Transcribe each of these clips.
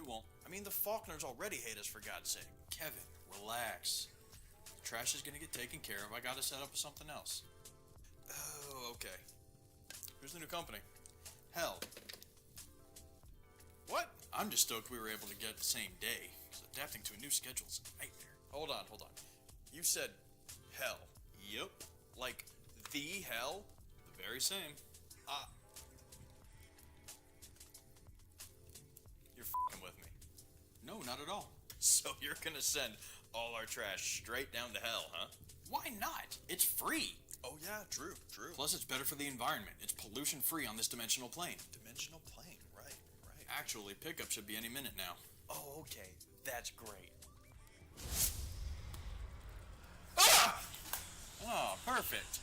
It won't. I mean, the Faulkners already hate us, for God's sake. Kevin, relax. The trash is gonna get taken care of. I gotta set up something else. Oh, okay. Who's the new company? Hell. What? I'm just stoked we were able to get the same day, because adapting to a new schedule is a nightmare. Hold on. You said hell. Yep. Like the hell? The very same. You're f***ing with me. No, not at all. So you're gonna send all our trash straight down to hell, huh? Why not? It's free. Oh yeah, true. Plus it's better for the environment. It's pollution free on this dimensional plane. Dimensional plane, right. Actually, pickup should be any minute now. Oh, okay. That's great. Ah! Oh, perfect.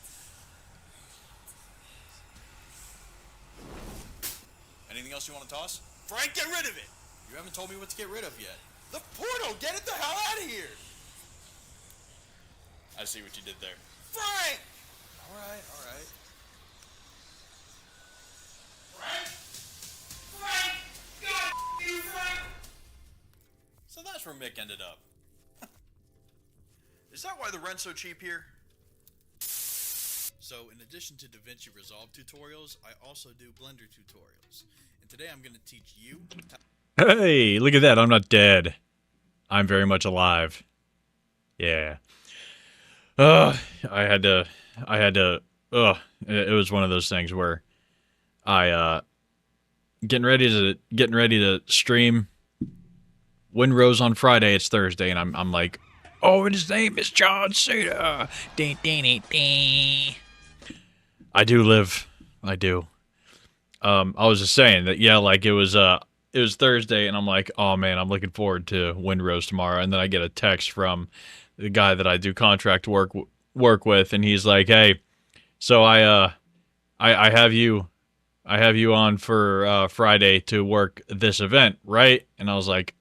Anything else you want to toss? Frank, get rid of it! You haven't told me what to get rid of yet. The portal! Get it the hell out of here! I see what you did there. Frank! Alright. Frank! God you, Frank! So that's where Mick ended up. Is that why the rent's so cheap here? So, in addition to DaVinci Resolve tutorials, I also do Blender tutorials. And today I'm going to teach you... Hey, look at that. I'm not dead. I'm very much alive. Yeah. I had to, it was one of those things where getting ready to stream Windrose on Friday. It's Thursday, and I'm like, oh, and his name is John Cena. I do. I was just saying that, yeah, like it was Thursday, and I'm like, oh man, I'm looking forward to Windrose tomorrow. And then I get a text from the guy that I do contract work with, and he's like, hey, so I have you on for Friday to work this event, right? And I was like,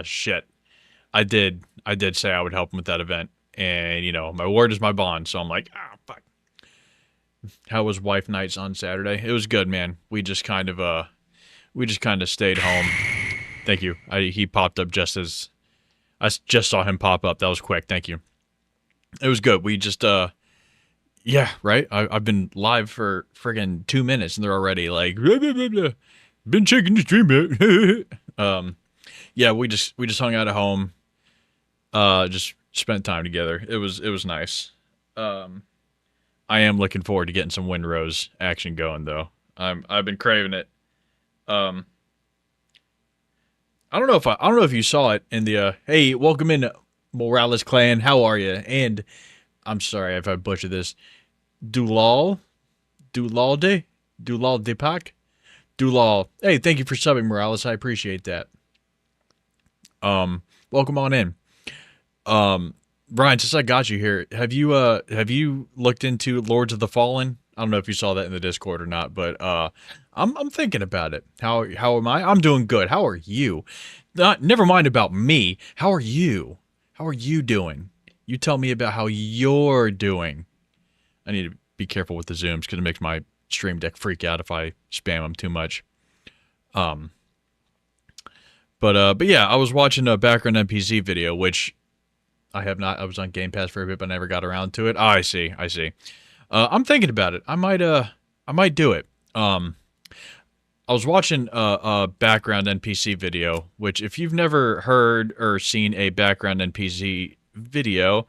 shit. I did say I would help him with that event, and you know, my word is my bond. So I'm like, fuck. How was wife nights on Saturday? It was good, man. We just kind of stayed home. Thank you. He popped up just as I just saw him pop up. That was quick. Thank you. It was good. We just yeah, right. I've been live for friggin' 2 minutes, and they're already like, blah, blah, blah, blah. Been checking the stream out. Yeah, we just hung out at home. Just spent time together. It was nice. I am looking forward to getting some Windrose action going, though. I've been craving it. I don't know if you saw it in the hey, welcome in Morales clan. How are you? And I'm sorry if I butchered this. Dulal Deepak. Hey, thank you for subbing, Morales. I appreciate that. Welcome on in. Brian, since I got you here, have you looked into Lords of the Fallen? I don't know if you saw that in the Discord or not, but I'm thinking about it. How am I? I'm doing good. How are you? Never mind about me. How are you? How are you doing? You tell me about how you're doing. I need to be careful with the zooms because it makes my stream deck freak out if I spam them too much. But yeah, I was watching a background NPC video, which I have not. I was on Game Pass for a bit, but never got around to it. Oh, I see. I'm thinking about it. I might do it. I was watching a background NPC video, which if you've never heard or seen a background NPC video,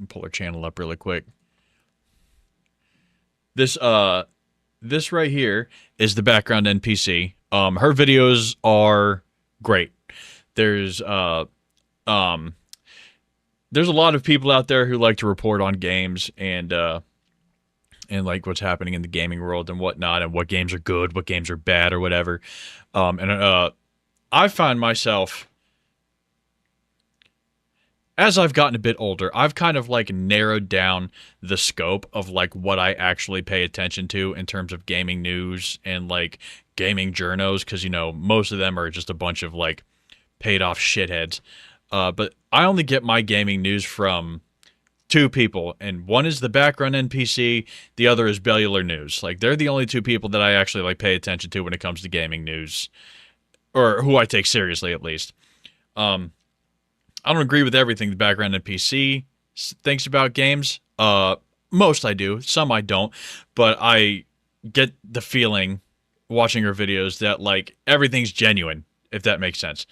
pull her channel up really quick. This right here is the background NPC. Her videos are great. There's a lot of people out there who like to report on games and like what's happening in the gaming world and whatnot, and what games are good, what games are bad, or whatever. I find myself, as I've gotten a bit older, I've kind of like narrowed down the scope of like what I actually pay attention to in terms of gaming news and like gaming journos, because you know most of them are just a bunch of like paid off shitheads. But I only get my gaming news from two people, and one is the background NPC, the other is Bellular News. Like, they're the only two people that I actually like pay attention to when it comes to gaming news, or who I take seriously at least. I don't agree with everything the background NPC thinks about games. Most I do, some I don't, but I get the feeling watching her videos that like everything's genuine, if that makes sense.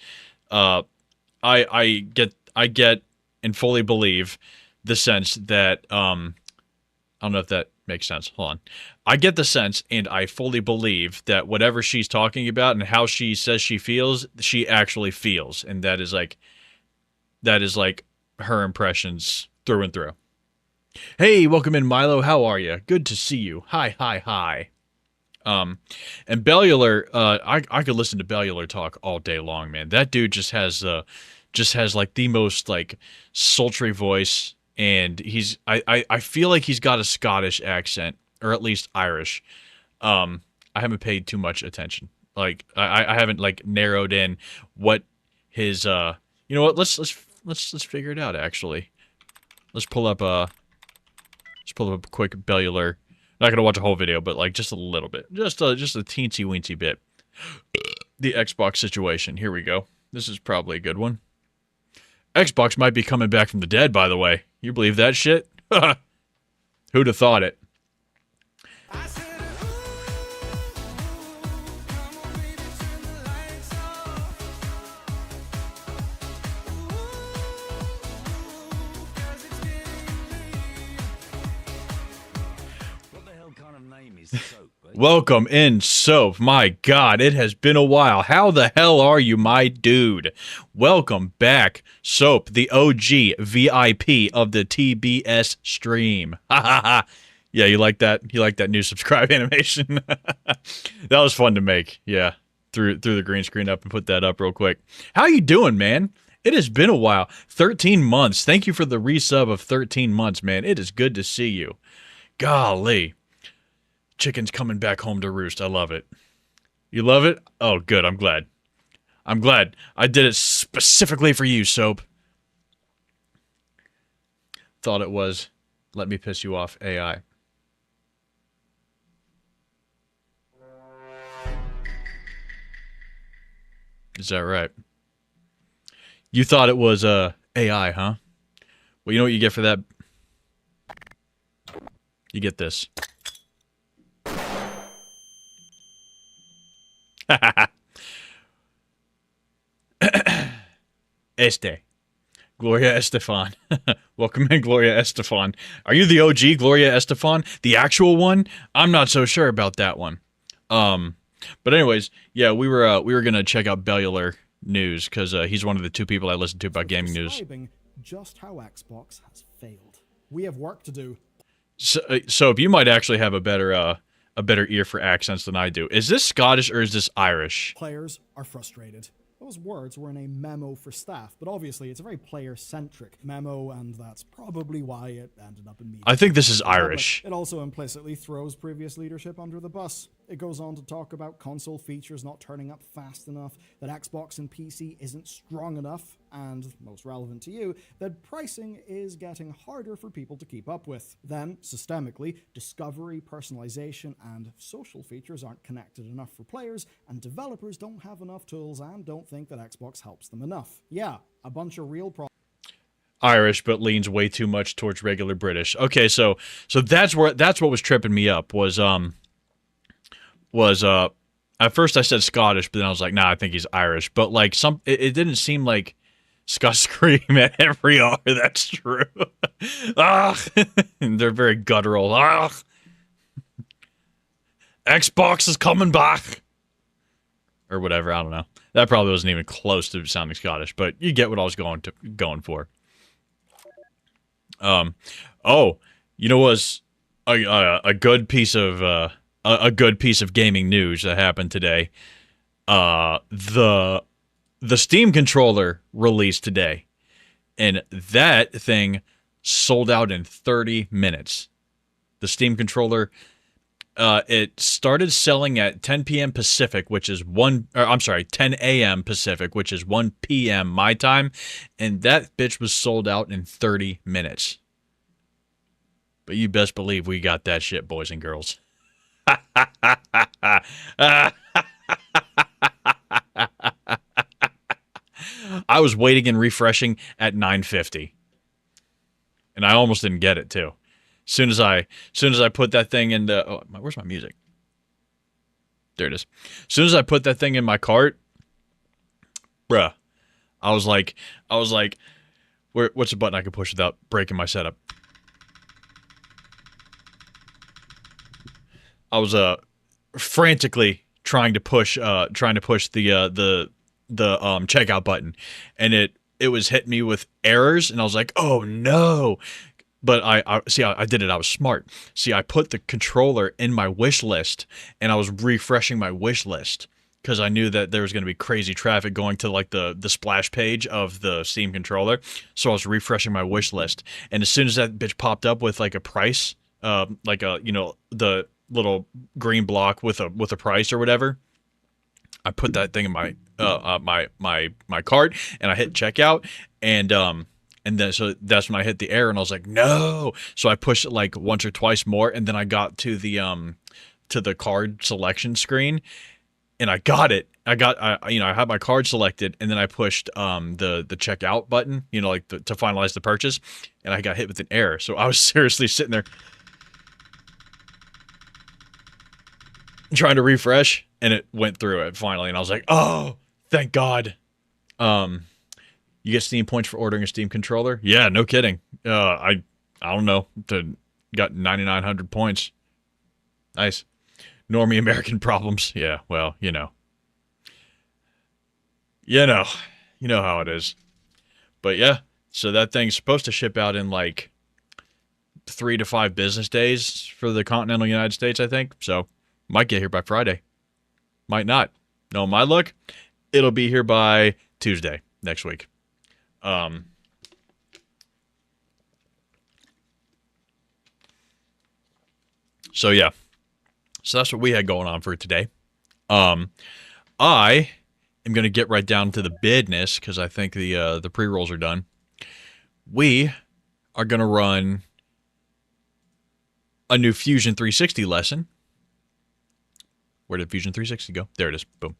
I get and fully believe the sense that I don't know if that makes sense. Hold on. I get the sense and I fully believe that whatever she's talking about and how she says she feels, she actually feels, and that is like her impressions through and through. Hey, welcome in, Milo. How are you? Good to see you. Hi, hi, hi. And Bellular, I could listen to Bellular talk all day long, man. That dude just has like the most like sultry voice, and I feel like he's got a Scottish accent, or at least Irish. I haven't paid too much attention. Like I haven't like narrowed in what his you know what, let's figure it out actually. Let's pull up a quick Bellular. Not gonna watch a whole video, but like just a little bit, just a teensy weensy bit. The Xbox situation. Here we go. This is probably a good one. Xbox might be coming back from the dead, by the way. You believe that shit? Who'd have thought it? Welcome in, Soap. My God, it has been a while. How the hell are you, my dude? Welcome back, Soap, the OG VIP of the TBS stream. Ha ha ha. Yeah, you like that? You like that new subscribe animation? That was fun to make. Yeah, threw the green screen up and put that up real quick. How you doing, man? It has been a while. 13 months. Thank you for the resub of 13 months, man. It is good to see you. Golly. Chicken's coming back home to roost. I love it. You love it? Oh, good. I'm glad. I'm glad. I did it specifically for you, Soap. Thought it was let me piss you off, AI. Is that right? You thought it was AI, huh? Well, you know what you get for that? You get this. Gloria Estefan. Welcome in, Gloria Estefan. Are you the OG Gloria Estefan? The actual one? I'm not so sure about that one. But anyways, yeah, we were gonna check out Bellular News because he's one of the two people I listen to about gaming news. Just how Xbox has failed. We have work to do. So if you might actually have a better ear for accents than I do. Is this Scottish or is this Irish? Players are frustrated. Those words were in a memo for staff, but obviously it's a very player-centric memo, and that's probably why it ended up in media. I think this is Irish. It also implicitly throws previous leadership under the bus. It goes on to talk about console features not turning up fast enough, that Xbox and PC isn't strong enough, and, most relevant to you, that pricing is getting harder for people to keep up with. Then, systemically, discovery, personalization, and social features aren't connected enough for players, and developers don't have enough tools and don't think that Xbox helps them enough. Yeah, a bunch of real problems. Irish, but leans way too much towards regular British. Okay, so that's what was tripping me up was at first I said Scottish, but then I was like, nah, I think he's Irish. But like it didn't seem like Scott scream at every R. That's true. Ah, they're very guttural. Ah, Xbox is coming back, or whatever. I don't know. That probably wasn't even close to sounding Scottish, but you get what I was going for. Oh, you know, was a good piece of gaming news that happened today. The Steam controller released today, and that thing sold out in 30 minutes. The Steam controller, it started selling at 10 p.m. Pacific, which is 10 a.m. Pacific, which is 1 p.m. my time, and that bitch was sold out in 30 minutes. But you best believe we got that shit, boys and girls. I was waiting and refreshing at 950. And I almost didn't get it too. Soon as I put that thing in the where's my music? There it is. As soon as I put that thing in my cart, bruh, I was like, what's a button I can push without breaking my setup? I was frantically trying to push the checkout button, and it was hitting me with errors, and I was like, oh no. But I did it. I was smart. See, I put the controller in my wish list, and I was refreshing my wish list because I knew that there was going to be crazy traffic going to like the splash page of the Steam controller. So I was refreshing my wish list, and as soon as that bitch popped up with like a price, like a the little green block with a price or whatever, I put that thing in my my cart, and I hit checkout, and then so that's when I hit the error, and I was like, no. So I pushed it like once or twice more, and then I got to the card selection screen, and I got it. I had my card selected, and then I pushed the checkout button, like to finalize the purchase, and I got hit with an error. So I was seriously sitting there trying to refresh, and it went through it finally, and I was like, oh, thank God. You get Steam points for ordering a Steam controller? Yeah, no kidding. I don't know. Got 9,900 points. Nice. Normie American problems. Yeah, well, you know how it is. But yeah, so that thing's supposed to ship out in like 3 to 5 business days for the continental United States, I think. So might get here by Friday. Might not. No, my luck, it'll be here by Tuesday next week. So yeah, so that's what we had going on for today. I am going to get right down to the business because I think the pre-rolls are done. We are going to run a new Fusion 360 lesson. Where did Fusion 360 go? There it is. Boom.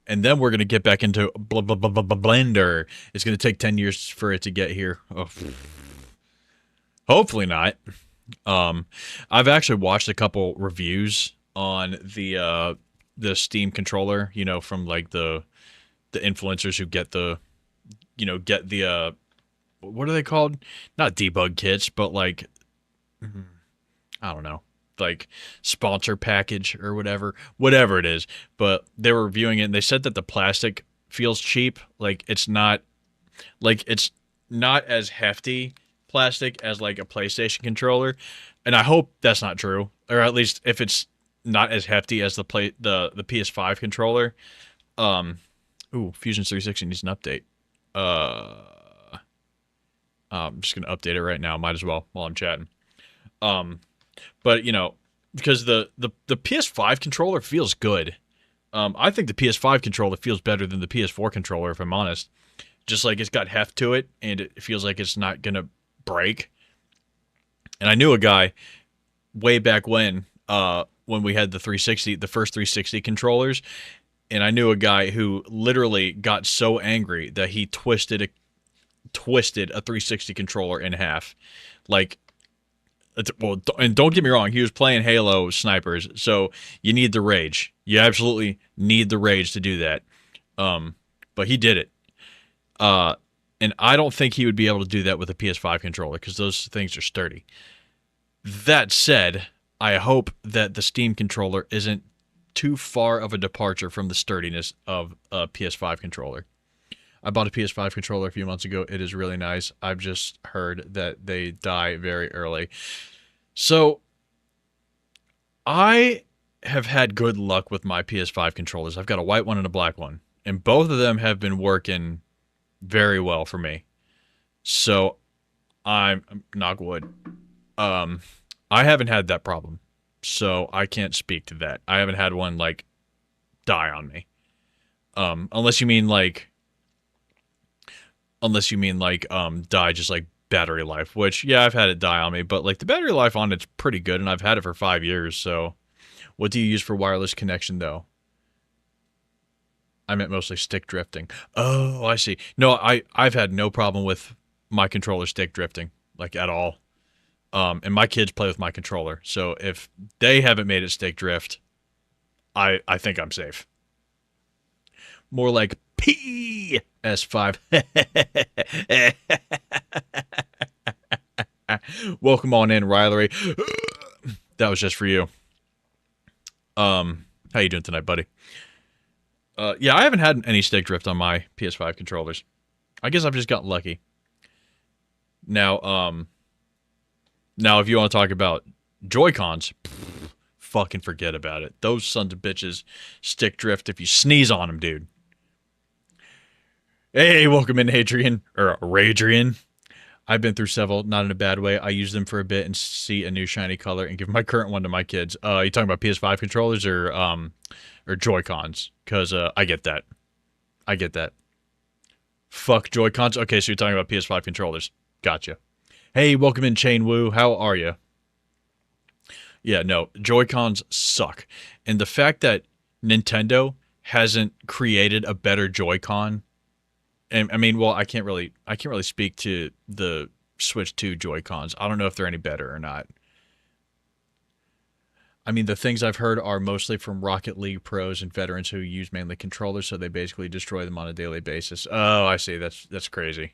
And then we're going to get back into Blender. It's going to take 10 years for it to get here. Oh. Hopefully not. I've actually watched a couple reviews on the Steam controller, from like the influencers who get the what are they called? Not debug kits, but like, I don't know, like sponsor package or whatever it is. But they were reviewing it, and they said that the plastic feels cheap. Like it's not as hefty plastic as like a PlayStation controller. And I hope that's not true, or at least if it's not as hefty as the PS5 controller. Fusion 360 needs an update. I'm just gonna update it right now. Might as well while I'm chatting. But because the PS5 controller feels good. I think the PS5 controller feels better than the PS4 controller, if I'm honest. Just like it's got heft to it, and it feels like it's not gonna break. And I knew a guy way back when we had the first 360 controllers, and I knew a guy who literally got so angry that he twisted a 360 controller in half. Like, well, and don't get me wrong, he was playing Halo snipers, so you need the rage. You absolutely need the rage to do that. But he did it. And I don't think he would be able to do that with a PS5 controller because those things are sturdy. That said, I hope that the Steam controller isn't too far of a departure from the sturdiness of a PS5 controller. I bought a PS5 controller a few months ago. It is really nice. I've just heard that they die very early. So I have had good luck with my PS5 controllers. I've got a white one and a black one, and both of them have been working very well for me. So I'm knock wood. I haven't had that problem, so I can't speak to that. I haven't had one like die on me. Unless you mean like die just like battery life, which, yeah, I've had it die on me, but, like, the battery life on it's pretty good, and I've had it for 5 years, so... What do you use for wireless connection, though? I meant mostly stick drifting. Oh, I see. No, I've had no problem with my controller stick drifting, like, at all. And my kids play with my controller, so if they haven't made it stick drift, I think I'm safe. More like PS5. Welcome on in, Riley. That was just for you. How you doing tonight, buddy? Yeah, I haven't had any stick drift on my PS5 controllers. I guess I've just got lucky. Now, if you want to talk about Joy-Cons, fucking forget about it. Those sons of bitches stick drift if you sneeze on them, dude. Hey, welcome in, Adrian. Or Radrian. I've been through several, not in a bad way. I use them for a bit and see a new shiny color and give my current one to my kids. You talking about PS5 controllers or Joy-Cons? Because I get that. I get that. Fuck Joy-Cons? Okay, so you're talking about PS5 controllers. Gotcha. Hey, welcome in, Chain Woo. How are you? Yeah, no, Joy-Cons suck. And the fact that Nintendo hasn't created a better Joy-Con, and I mean, well, I can't really speak to the Switch 2 Joy-Cons. I don't know if they're any better or not. I mean, the things I've heard are mostly from Rocket League pros and veterans who use mainly controllers, so they basically destroy them on a daily basis. Oh, I see. That's crazy.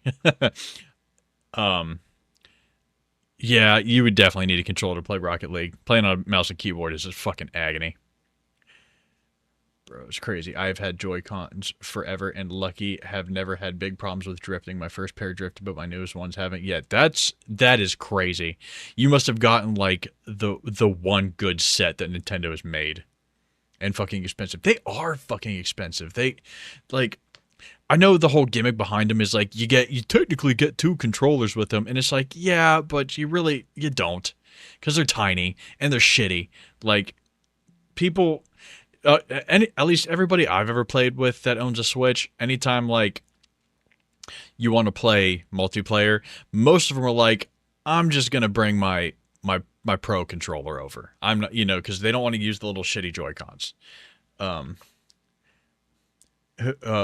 Yeah, you would definitely need a controller to play Rocket League. Playing on a mouse and keyboard is just fucking agony. Bro, it's crazy. I've had Joy-Cons forever, and lucky have never had big problems with drifting. My first pair drifted, but my newest ones haven't yet. That is crazy. You must have gotten, like, the one good set that Nintendo has made. And fucking expensive. They are fucking expensive. Like... I know the whole gimmick behind them is like you technically get 2 controllers with them, and it's like, yeah, but you don't, because they're tiny and they're shitty. Like people, at least everybody I've ever played with that owns a Switch, anytime like you want to play multiplayer, most of them are like, I'm just gonna bring my Pro controller over. I'm not, because they don't want to use the little shitty Joy-Cons.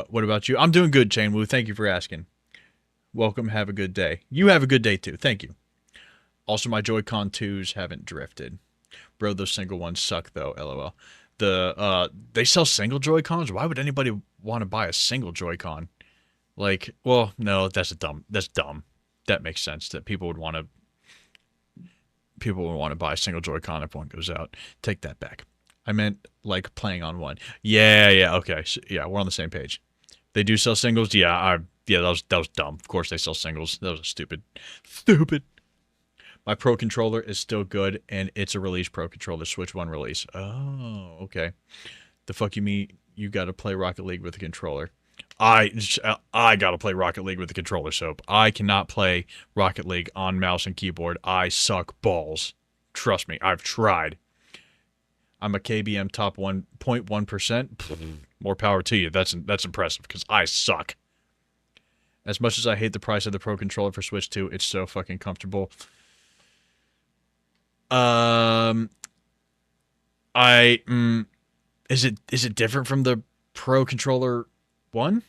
What about you? I'm doing good, Chain Woo. Thank you for asking. Welcome. Have a good day. You have a good day, too. Thank you. Also, my Joy-Con 2s haven't drifted. Bro, those single ones suck, though. LOL. They sell single Joy-Cons? Why would anybody want to buy a single Joy-Con? Like, well, no, that's dumb. That makes sense that people would want to buy a single Joy-Con if one goes out. Take that back. I meant, like, playing on one. Yeah, okay. So, yeah, we're on the same page. They do sell singles? Yeah, that was dumb. Of course they sell singles. That was stupid. My Pro controller is still good, and it's a release Pro controller. Switch 1 release. Oh, okay. The fuck you mean you gotta play Rocket League with a controller? I gotta play Rocket League with a controller, Soap. I cannot play Rocket League on mouse and keyboard. I suck balls. Trust me, I've tried. I'm a KBM top 1.1%. More power to you. That's impressive, because I suck. As much as I hate the price of the Pro controller for Switch 2, it's so fucking comfortable. Is it different from the Pro controller 1?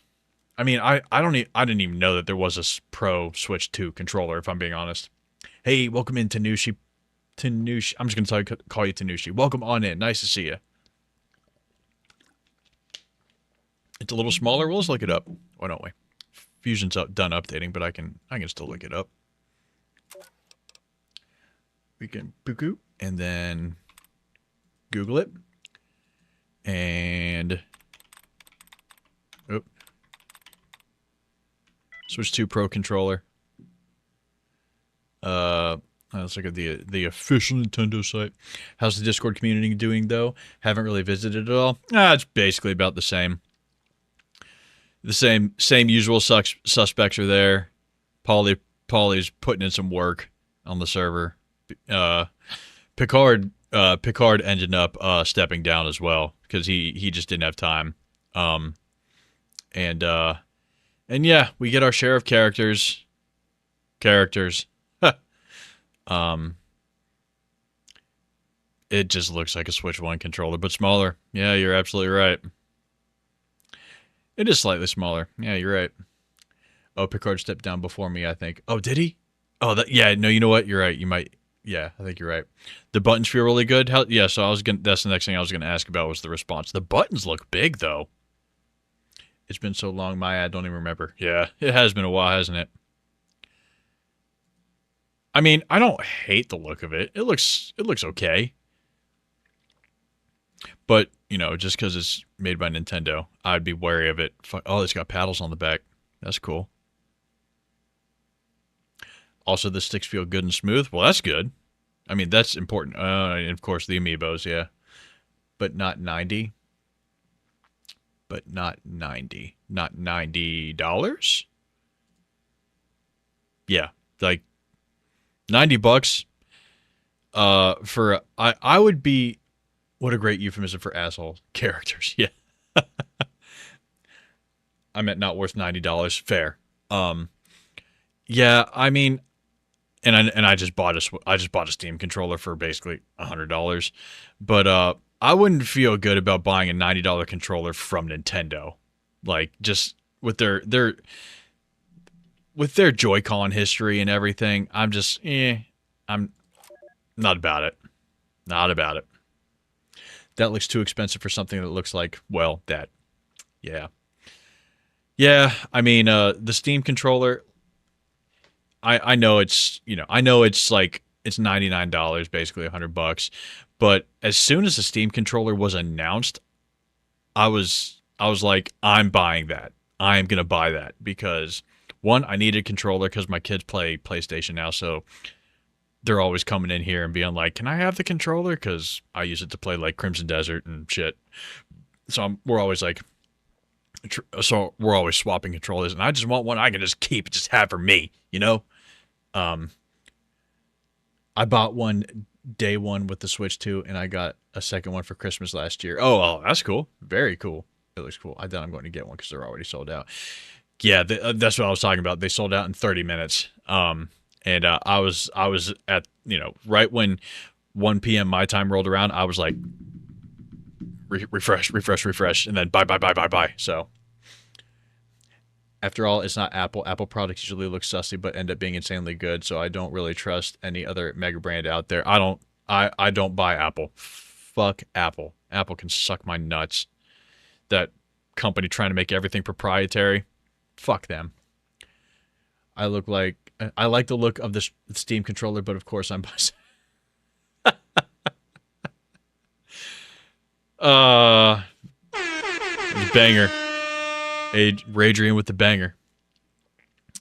I mean, I didn't even know that there was a Pro Switch 2 controller, if I'm being honest. Hey, welcome in, Tanushi. I'm just going to call you Tanushi. Welcome on in. Nice to see you. It's a little smaller. Well, let's look it up. Why don't we? Fusion's done updating, but I can still look it up. We can Puku and then Google it. And Switch 2 Pro controller. Let's look at the official Nintendo site. How's the Discord community doing, though? Haven't really visited at all. It's basically about the same. The same usual suspects are there. Pauly's putting in some work on the server. Picard ended up stepping down as well because he just didn't have time. And yeah, we get our share of characters. characters. It just looks like a Switch 1 controller, but smaller. Yeah, you're absolutely right. It is slightly smaller. Yeah, you're right. Oh, Picard stepped down before me, I think. Oh, did he? Oh, yeah, no, you know what? You're right. You might. Yeah, I think you're right. The buttons feel really good. Yeah, so that's the next thing I was gonna ask about was the response. The buttons look big though. It's been so long, I don't even remember. Yeah, it has been a while, hasn't it? I mean, I don't hate the look of it. It looks okay. But, just because it's made by Nintendo, I'd be wary of it. Oh, it's got paddles on the back. That's cool. Also, the sticks feel good and smooth. Well, that's good. I mean, that's important. And of course, the amiibos, yeah. But not 90. But not 90. Not $90? Yeah, like $90 for I would be. What a great euphemism for asshole characters. Yeah. I meant not worth $90. Fair. Yeah, I mean, and I just bought a Steam controller for basically $100, but I wouldn't feel good about buying a $90 controller from Nintendo, like just with their Joy-Con history and everything. I'm not about it. Not about it. That looks too expensive for something that looks like, well, that. Yeah. Yeah, I mean, the Steam controller, I know it's, like, it's $99, basically $100, but as soon as the Steam controller was announced, I was like, I'm buying that. I'm going to buy that because, one, I needed a controller because my kids play PlayStation now, so they're always coming in here and being like, can I have the controller? Because I use it to play, like, Crimson Desert and shit. So we're always swapping controllers, and I just want one I can just keep, just have for me, I bought one day one with the Switch 2, and I got a second one for Christmas last year. Oh, that's cool. Very cool. It looks cool. I doubt I'm going to get one because they're already sold out. Yeah, that's what I was talking about. They sold out in 30 minutes. And I was at, right when 1 p.m. my time rolled around, I was like, refresh, and then buy. So, after all, it's not Apple. Apple products usually look sussy, but end up being insanely good. So I don't really trust any other mega brand out there. I don't buy Apple. Fuck Apple. Apple can suck my nuts. That company trying to make everything proprietary. Fuck them. I like the look of this Steam controller, but of course I'm biased. Banger. Radrian with the banger.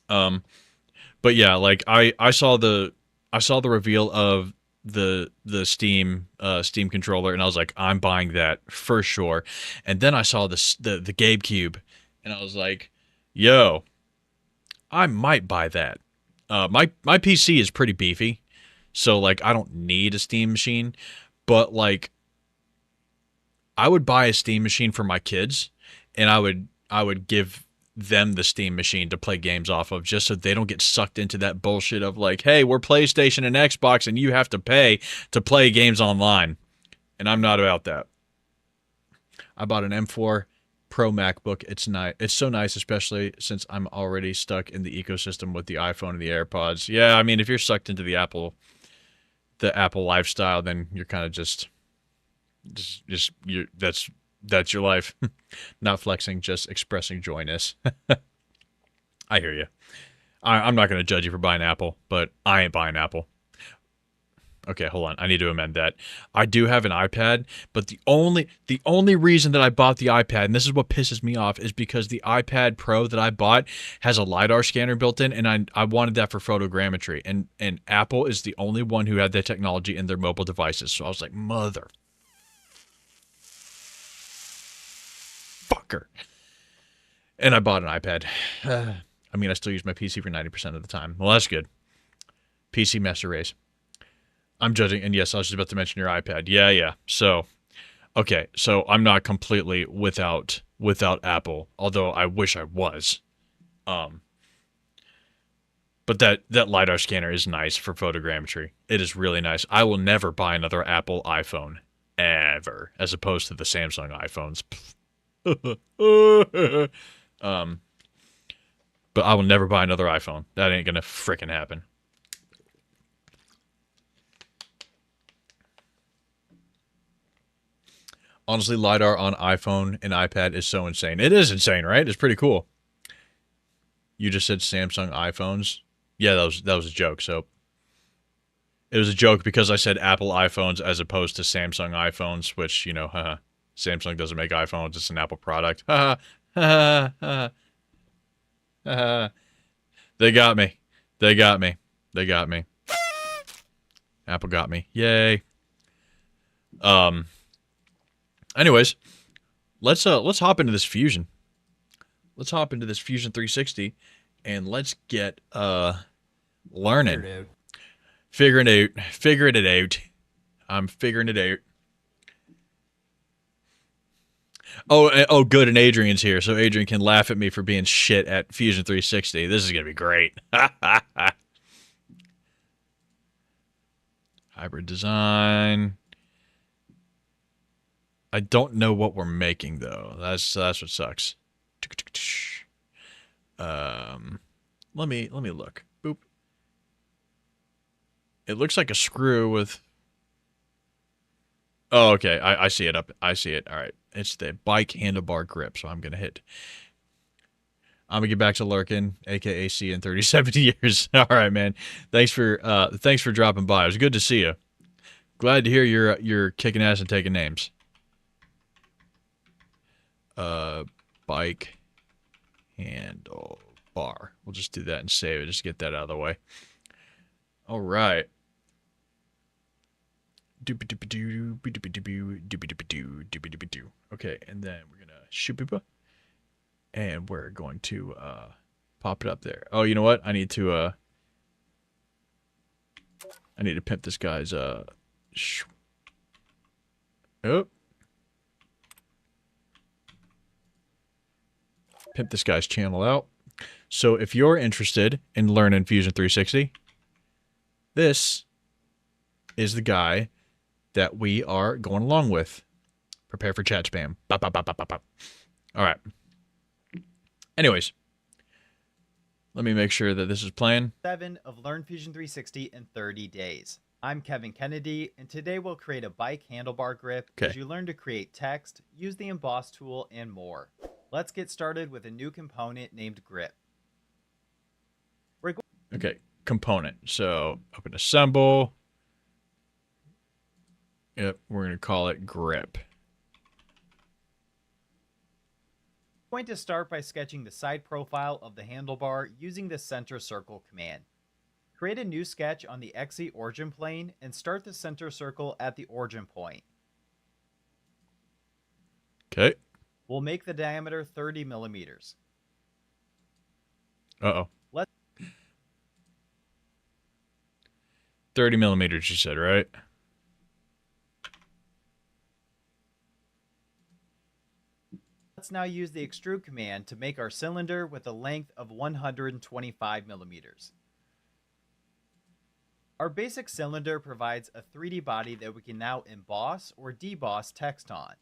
But yeah, like I saw the reveal of the Steam controller, and I was like, I'm buying that for sure. And then I saw the GameCube, and I was like, yo, I might buy that. My PC is pretty beefy, so like I don't need a Steam machine, but like I would buy a Steam machine for my kids, and I would give them the Steam machine to play games off of, just so they don't get sucked into that bullshit of like, hey, we're PlayStation and Xbox and you have to pay to play games online. And I'm not about that. I bought an M4 Pro MacBook. It's nice. It's so nice, especially since I'm already stuck in the ecosystem with the iPhone and the AirPods. Yeah, I mean, if you're sucked into the Apple lifestyle, then you're kind of just that's your life. Not flexing, just expressing joyness. I hear you. I'm not going to judge you for buying Apple, but I ain't buying Apple. Okay, hold on. I need to amend that. I do have an iPad, but the only reason that I bought the iPad, and this is what pisses me off, is because the iPad Pro that I bought has a LiDAR scanner built in, and I wanted that for photogrammetry. And Apple is the only one who had that technology in their mobile devices. So I was like, mother fucker. And I bought an iPad. I mean, I still use my PC for 90% of the time. Well, that's good. PC master race. I'm judging, and yes, I was just about to mention your iPad. Yeah. So, okay, so I'm not completely without Apple, although I wish I was. But that LiDAR scanner is nice for photogrammetry. It is really nice. I will never buy another Apple iPhone. Ever. As opposed to the Samsung iPhones. But I will never buy another iPhone. That ain't gonna frickin' happen. Honestly, LiDAR on iPhone and iPad is so insane. It is insane, right? It's pretty cool. You just said Samsung iPhones. Yeah, that was a joke. So it was a joke because I said Apple iPhones as opposed to Samsung iPhones, which, you know, Samsung doesn't make iPhones. It's an Apple product. They got me. They got me. They got me. Apple got me. Yay. Anyways, let's hop into this Fusion. Let's hop into this Fusion 360 and let's get learning. Figuring it out. I'm figuring it out. Oh, good, and Adrian's here, so Adrian can laugh at me for being shit at Fusion 360. This is gonna be great. Hybrid design. I don't know what we're making though. That's what sucks. Let me look. Boop. It looks like a screw with. Oh, okay. I see it up. I see it. All right. It's the bike handlebar grip. So I'm gonna get back to lurking, aka C in 37 years. All right, man. Thanks for dropping by. It was good to see you. Glad to hear you're kicking ass and taking names. Bike handlebar. We'll just do that and save it. Just get that out of the way. All right. Okay, and then we're gonna shoop, and we're going to pop it up there. Oh, you know what? I need to pimp this guy's oh. Pimp this guy's channel out. So if you're interested in learning Fusion 360, this is the guy that we are going along with. Prepare for chat spam. Bop, bop, bop, bop, bop, bop. All right. Anyways, let me make sure that this is playing. 7 of Learn Fusion 360 in 30 days. I'm Kevin Kennedy, and today we'll create a bike handlebar grip as you learn to create text, use the emboss tool, and more. Let's get started with a new component named grip. Okay, component. So open assemble. Yep, we're going to call it grip. I'm going to start by sketching the side profile of the handlebar using the center circle command. Create a new sketch on the XZ origin plane and start the center circle at the origin point. Okay. We'll make the diameter 30 millimeters. Uh-oh. 30 millimeters, you said, right? Let's now use the extrude command to make our cylinder with a length of 125 millimeters. Our basic cylinder provides a 3D body that we can now emboss or deboss text on.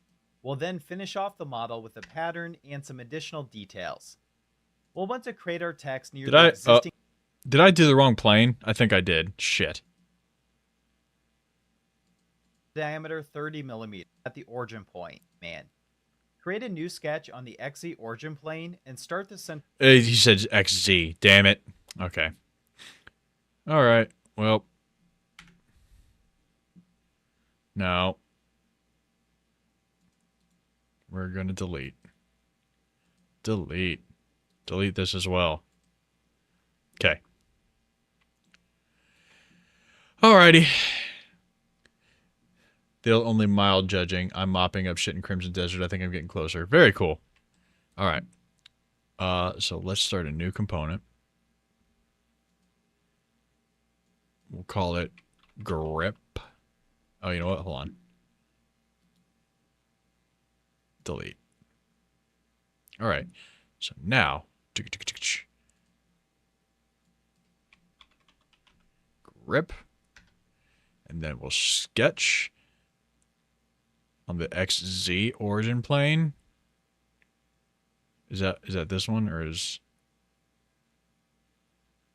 We'll then finish off the model with a pattern and some additional details. We'll want to create our text near the existing... Did I do the wrong plane? I think I did. Shit. Diameter 30 millimeters at the origin point, man. Create a new sketch on the XZ origin plane and start the center... He said XZ. Damn it. Okay. All right. Well. Now. We're going to delete. Delete. Delete this as well. Okay. Alrighty. They'll only mild judging. I'm mopping up shit in Crimson Desert. I think I'm getting closer. Very cool. All right. So let's start a new component. We'll call it grip. Oh, you know what? Hold on. Delete. All right. So now, grip. And then we'll sketch on the XZ origin plane. Is that this one or is...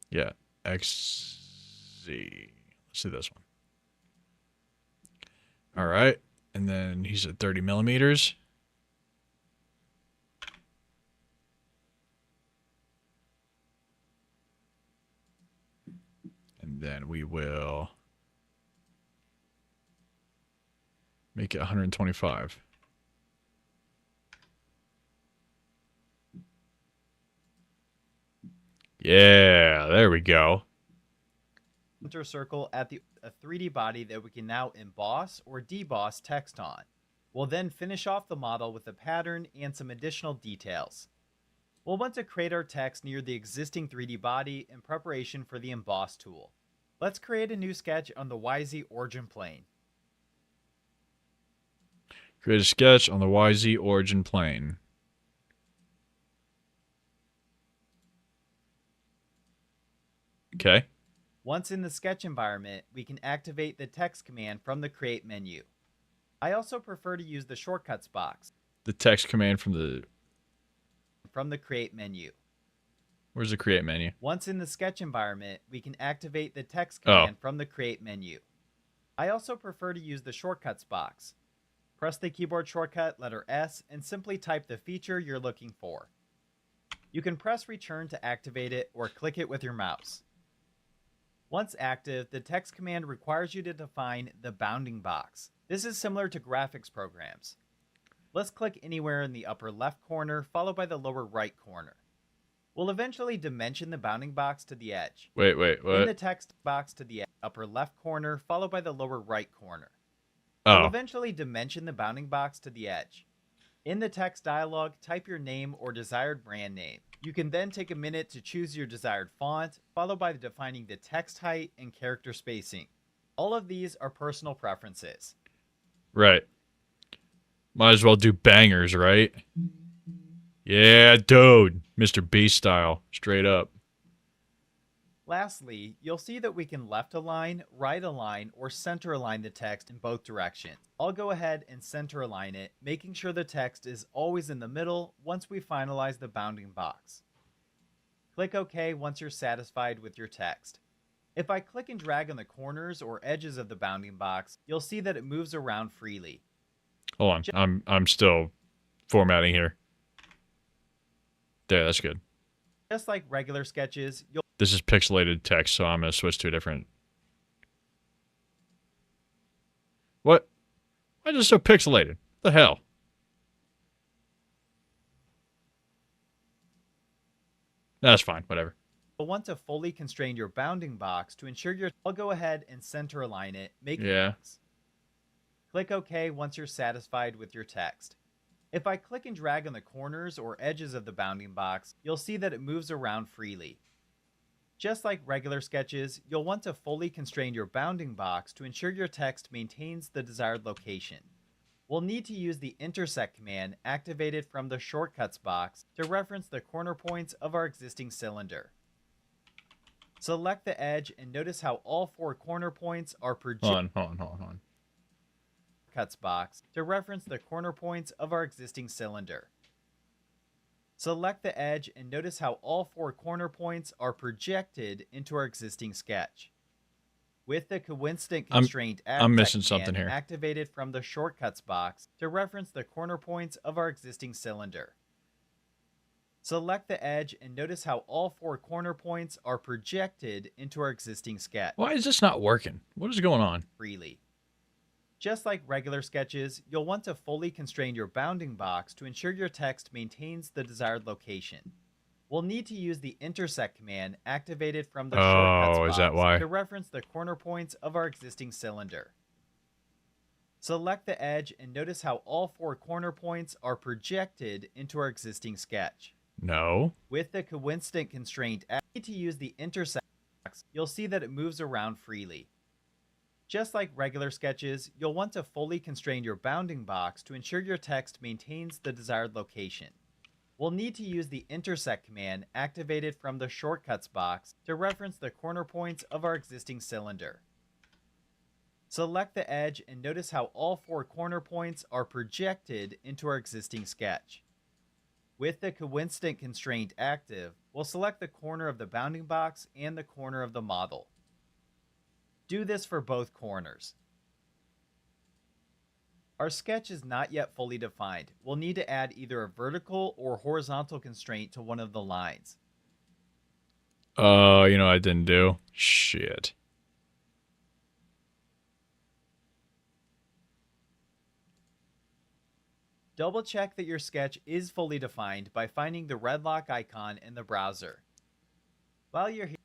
Yeah, XZ. Let's do this one. All right. And then he's at 30 millimeters. And then we will make it 125. Yeah, there we go. Center circle at a 3D body that we can now emboss or deboss text on. We'll then finish off the model with a pattern and some additional details. We'll want to create our text near the existing 3D body in preparation for the emboss tool. Let's create a new sketch on the YZ origin plane. Create a sketch on the YZ origin plane. Okay. Once in the sketch environment, we can activate the text command from the Create menu. I also prefer to use the Shortcuts box. The text command from the Create menu. Where's the Create menu? Once in the sketch environment, we can activate the text command from the Create menu. I also prefer to use the Shortcuts box. Press the keyboard shortcut letter S and simply type the feature you're looking for. You can press Return to activate it or click it with your mouse. Once active, the text command requires you to define the bounding box. This is similar to graphics programs. Let's click anywhere in the upper left corner, followed by the lower right corner. We'll eventually dimension the bounding box to the edge. Wait, what? In the text box to the upper left corner, followed by the lower right corner. Oh. We'll eventually dimension the bounding box to the edge. In the text dialog, type your name or desired brand name. You can then take a minute to choose your desired font, followed by defining the text height and character spacing. All of these are personal preferences. Right. Might as well do bangers, right? Yeah, dude. Mr. Beast style. Straight up. Lastly, you'll see that we can left align, right align, or center align the text in both directions. I'll go ahead and center align it, making sure the text is always in the middle once we finalize the bounding box. Click OK once you're satisfied with your text. If I click and drag on the corners or edges of the bounding box, you'll see that it moves around freely. Hold on. I'm still formatting here. There, that's good. Just like regular sketches, This is pixelated text, so I'm going to switch to a different... What? Why is it so pixelated? What the hell? That's fine, whatever. You'll want to fully constrain your bounding box to ensure I'll go ahead and center align it, Click OK once you're satisfied with your text. If I click and drag on the corners or edges of the bounding box, you'll see that it moves around freely. Just like regular sketches, you'll want to fully constrain your bounding box to ensure your text maintains the desired location. We'll need to use the intersect command activated from the Shortcuts box to reference the corner points of our existing cylinder. Select the edge and notice how all four corner points are projected. Hold on. Cuts box to reference the corner points of our existing cylinder. Select the edge and notice how all four corner points are projected into our existing sketch. With the coincident constraint I'm missing something here. Activated from the Shortcuts box to reference the corner points of our existing cylinder. Select the edge and notice how all four corner points are projected into our existing sketch. Why is this not working? What is going on? Freely. Just like regular sketches, you'll want to fully constrain your bounding box to ensure your text maintains the desired location. We'll need to use the intersect command activated from the Shortcuts box to reference the corner points of our existing cylinder. Select the edge and notice how all four corner points are projected into our existing sketch. No. With the coincident constraint, to use the intersect box, you'll see that it moves around freely. Just like regular sketches, you'll want to fully constrain your bounding box to ensure your text maintains the desired location. We'll need to use the intersect command activated from the shortcuts box to reference the corner points of our existing cylinder. Select the edge and notice how all 4 corner points are projected into our existing sketch. With the coincident constraint active, we'll select the corner of the bounding box and the corner of the model. Do this for both corners. Our sketch is not yet fully defined. We'll need to add either a vertical or horizontal constraint to one of the lines. You know I didn't do? Shit. Double check that your sketch is fully defined by finding the red lock icon in the browser. While you're here,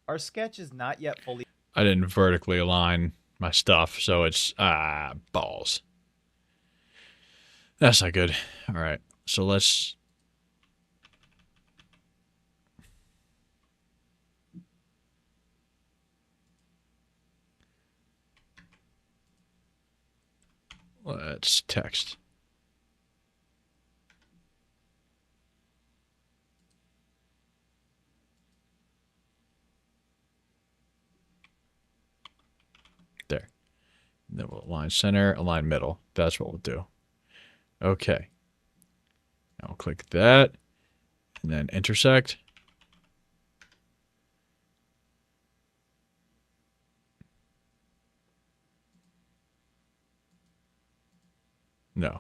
our sketch is not yet fully... I didn't vertically align my stuff, so it's, balls. That's not good. All right, so let's... Let's text. There. And then we'll align center, align middle. That's what we'll do. Okay. Now we'll click that, and then intersect. No.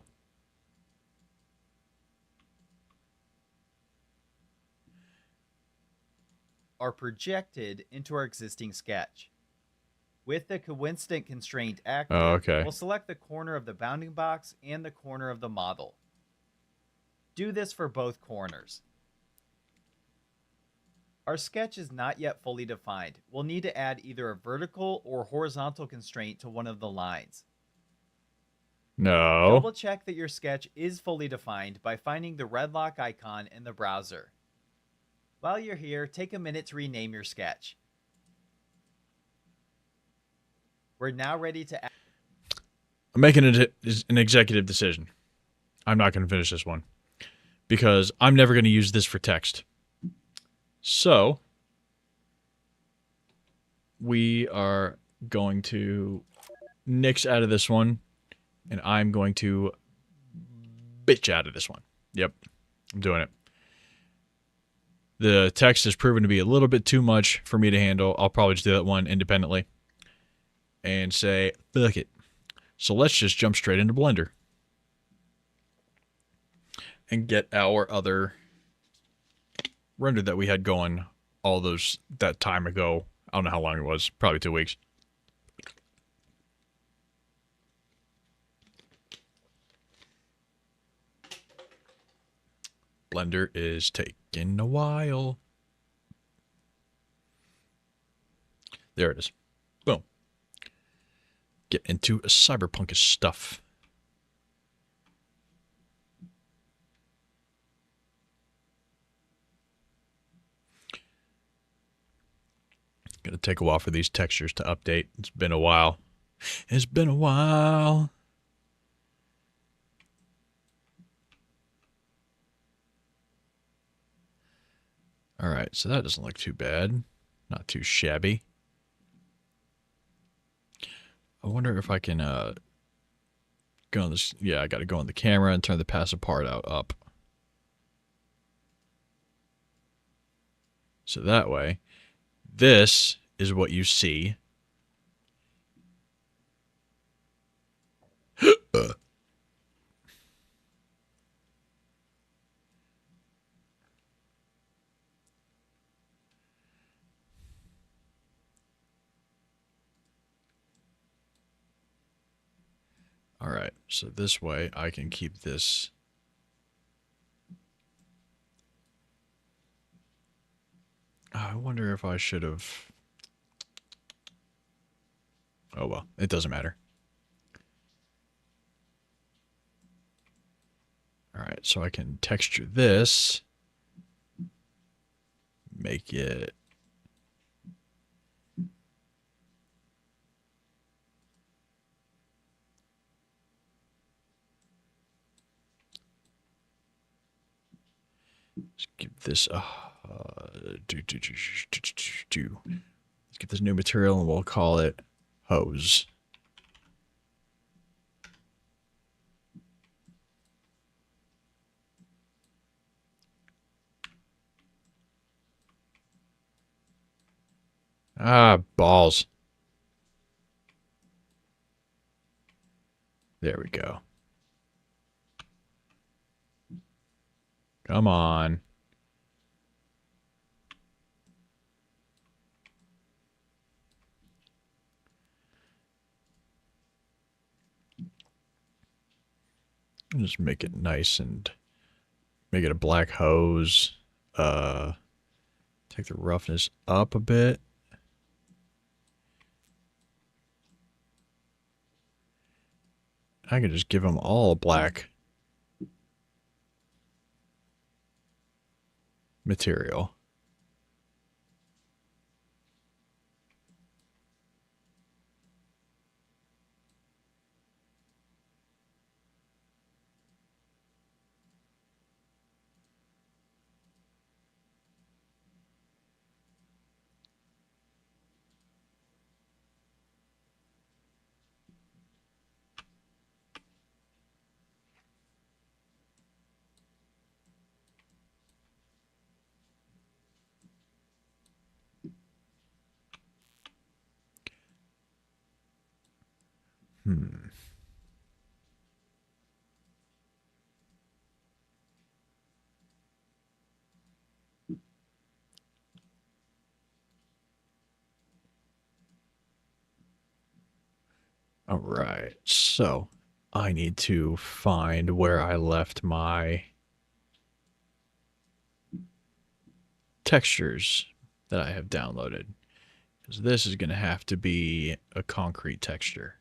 are projected into our existing sketch. With the coincident constraint active, we'll select the corner of the bounding box and the corner of the model. Do this for both corners. Our sketch is not yet fully defined. We'll need to add either a vertical or horizontal constraint to one of the lines. No. Double check that your sketch is fully defined by finding the red lock icon in the browser. While you're here, take a minute to rename your sketch. We're now ready to... I'm making an executive decision. I'm not going to finish this one because I'm never going to use this for text. So we are going to nix out of this one, and I'm going to bitch out of this one. Yep, I'm doing it. The text has proven to be a little bit too much for me to handle. I'll probably just do that one independently and say, fuck it. So let's just jump straight into Blender and get our other render that we had going that time ago. I don't know how long it was, probably 2 weeks. Blender is taking a while. There it is. Boom. Get into cyberpunkish stuff. Gonna take a while for these textures to update. It's been a while. It's been a while. All right, so that doesn't look too bad. Not too shabby. I wonder if I can go on this. Yeah, I got to go on the camera and turn the passive part up. So that way, this is what you see. All right, so this way I can keep this. I wonder if I should have. Oh well, it doesn't matter. All right, so I can texture this, make it. Let's give this let's get this new material and we'll call it hose. Ah, balls. There we go. Come on. Just make it nice and make it a black hose. Take the roughness up a bit. I could just give them all black material. All right, so I need to find where I left my textures that I have downloaded. Because this is going to have to be a concrete texture.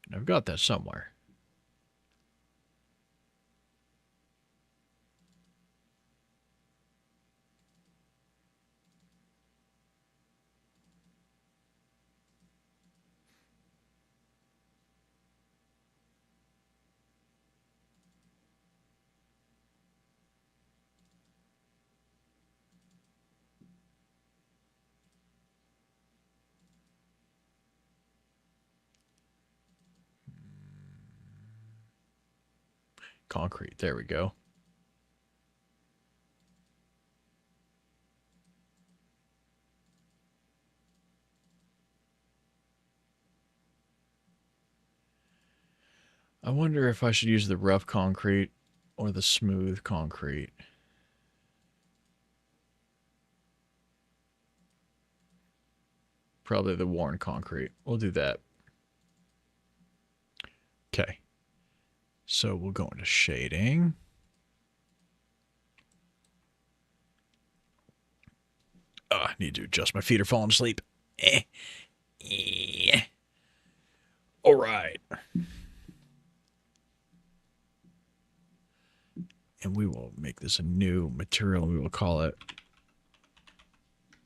And I've got that somewhere. Concrete, there we go. I wonder if I should use the rough concrete or the smooth concrete. Probably the worn concrete. We'll do that. Okay. So we'll go into shading. I need to adjust. My feet are falling asleep. All right. And we will make this a new material. We will call it,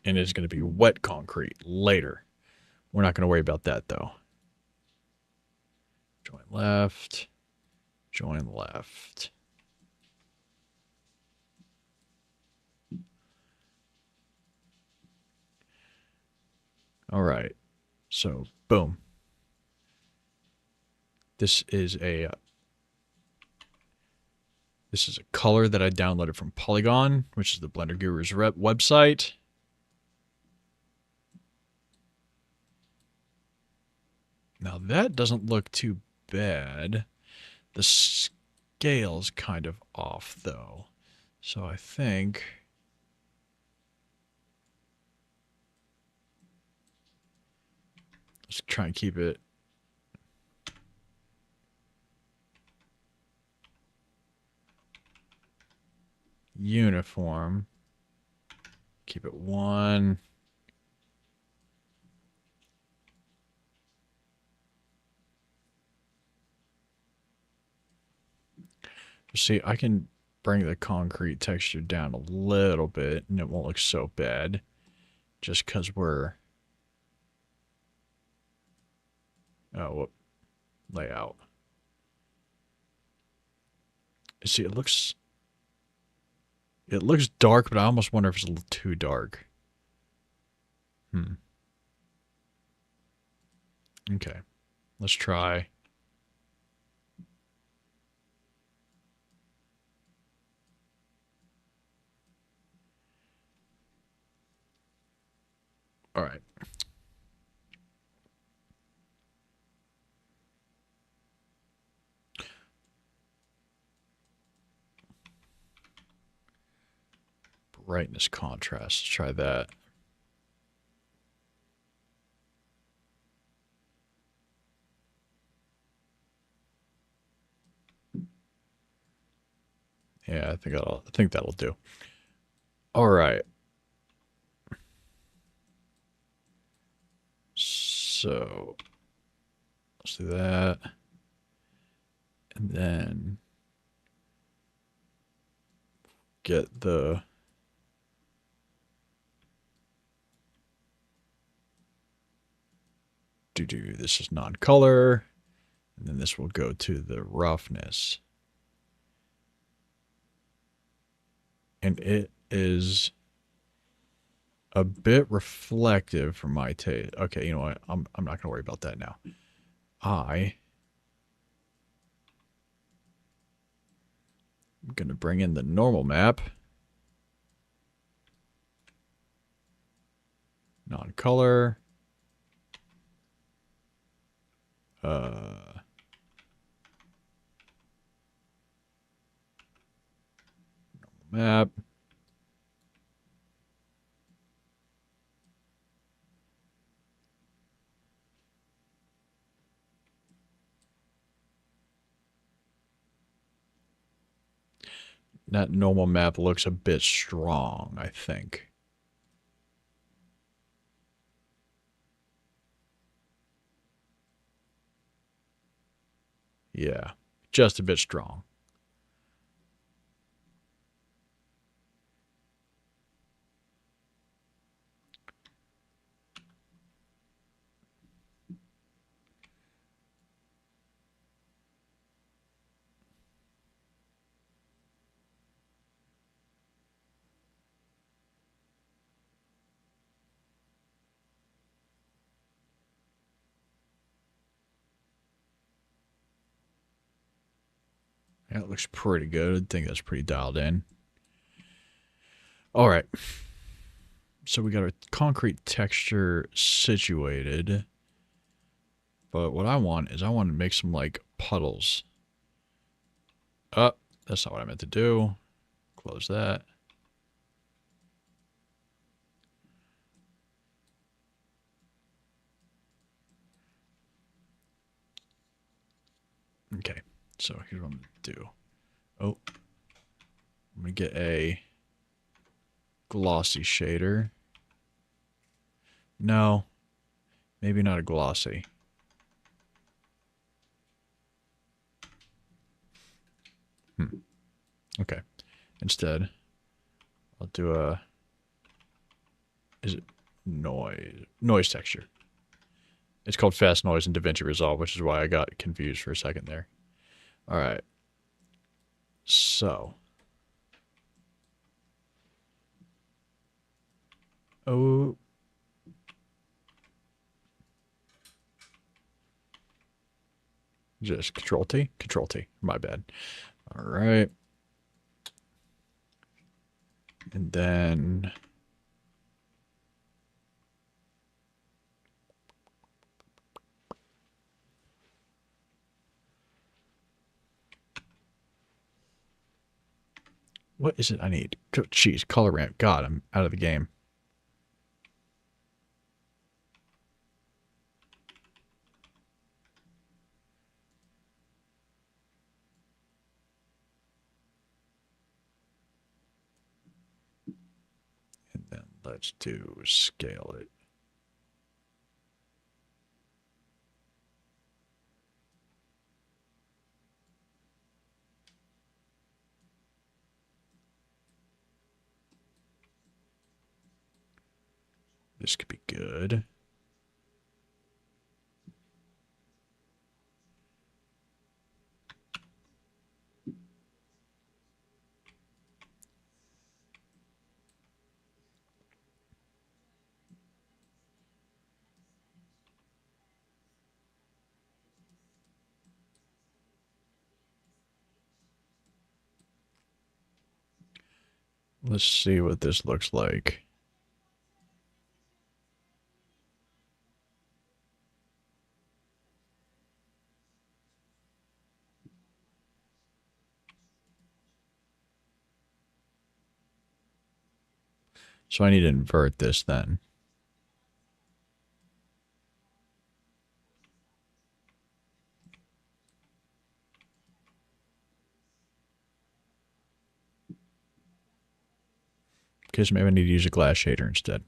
and it's going to be wet concrete later. We're not going to worry about that though. Join left. Join left. All right. So, boom. This is a color that I downloaded from Polygon, which is the Blender Guru's website. Now that doesn't look too bad. The scale's kind of off though. So I think let's try and keep it uniform. Keep it 1. See, I can bring the concrete texture down a little bit and it won't look so bad just because we're layout. See, it looks It looks dark, but I almost wonder if it's a little too dark. Okay. Let's try. All right. Brightness contrast. Let's try that. Yeah, I think that'll do. All right. So let's do that. And then get the this is non-color, and then this will go to the roughness. And it is a bit reflective for my taste. Okay, you know what? I'm not going to worry about that now. I'm going to bring in the normal map. Non-color. Map. That normal map looks a bit strong, I think. Yeah, just a bit strong. Yeah, it looks pretty good. I think that's pretty dialed in. All right. So we got our concrete texture situated. But what I want is I want to make some, like, puddles. That's not what I meant to do. Close that. Okay. So here's what I'm going to do. Oh. I'm going to get a glossy shader. No. Maybe not a glossy. Okay. Instead, I'll do a... Is it noise texture? It's called Fast Noise in DaVinci Resolve, which is why I got confused for a second there. All right. So. Oh. Just Control T? Control T. My bad. All right. And then... What is it I need? Jeez, color ramp. God, I'm out of the game. And then let's do scale it. This could be good. Let's see what this looks like. So I need to invert this then. Okay, so maybe I need to use a glass shader instead.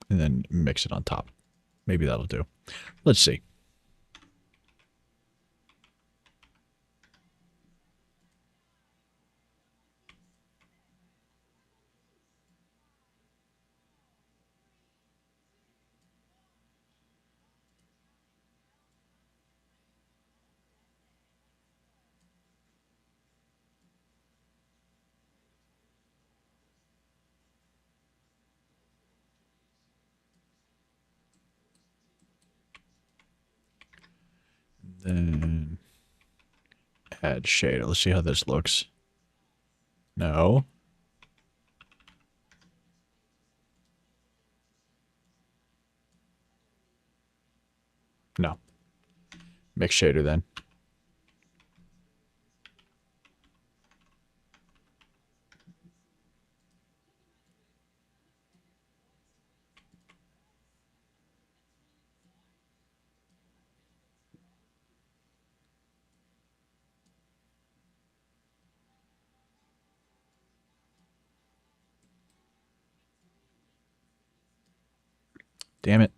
And then mix it on top. Maybe that'll do. Let's see. Then add shader. Let's see how this looks. No. No. Mix shader then. Damn it.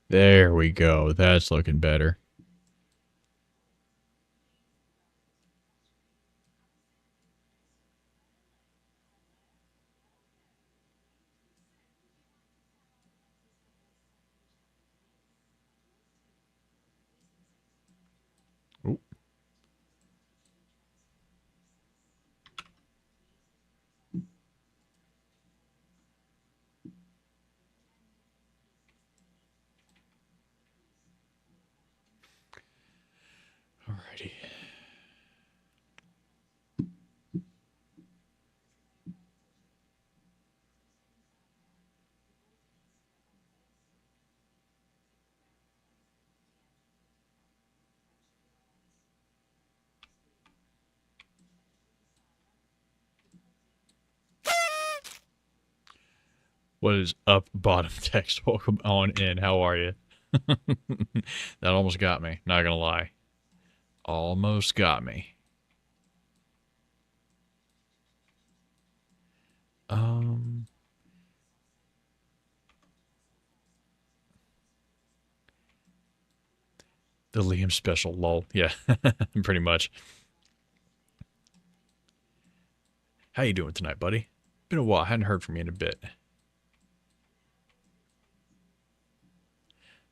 There we go. That's looking better. Ooh. Alrighty. What is up, bottom text? Welcome on in. How are you? That almost got me. Not gonna lie. Almost got me. The Liam special, lol. Yeah, pretty much. How you doing tonight, buddy? Been a while. Hadn't heard from you in a bit.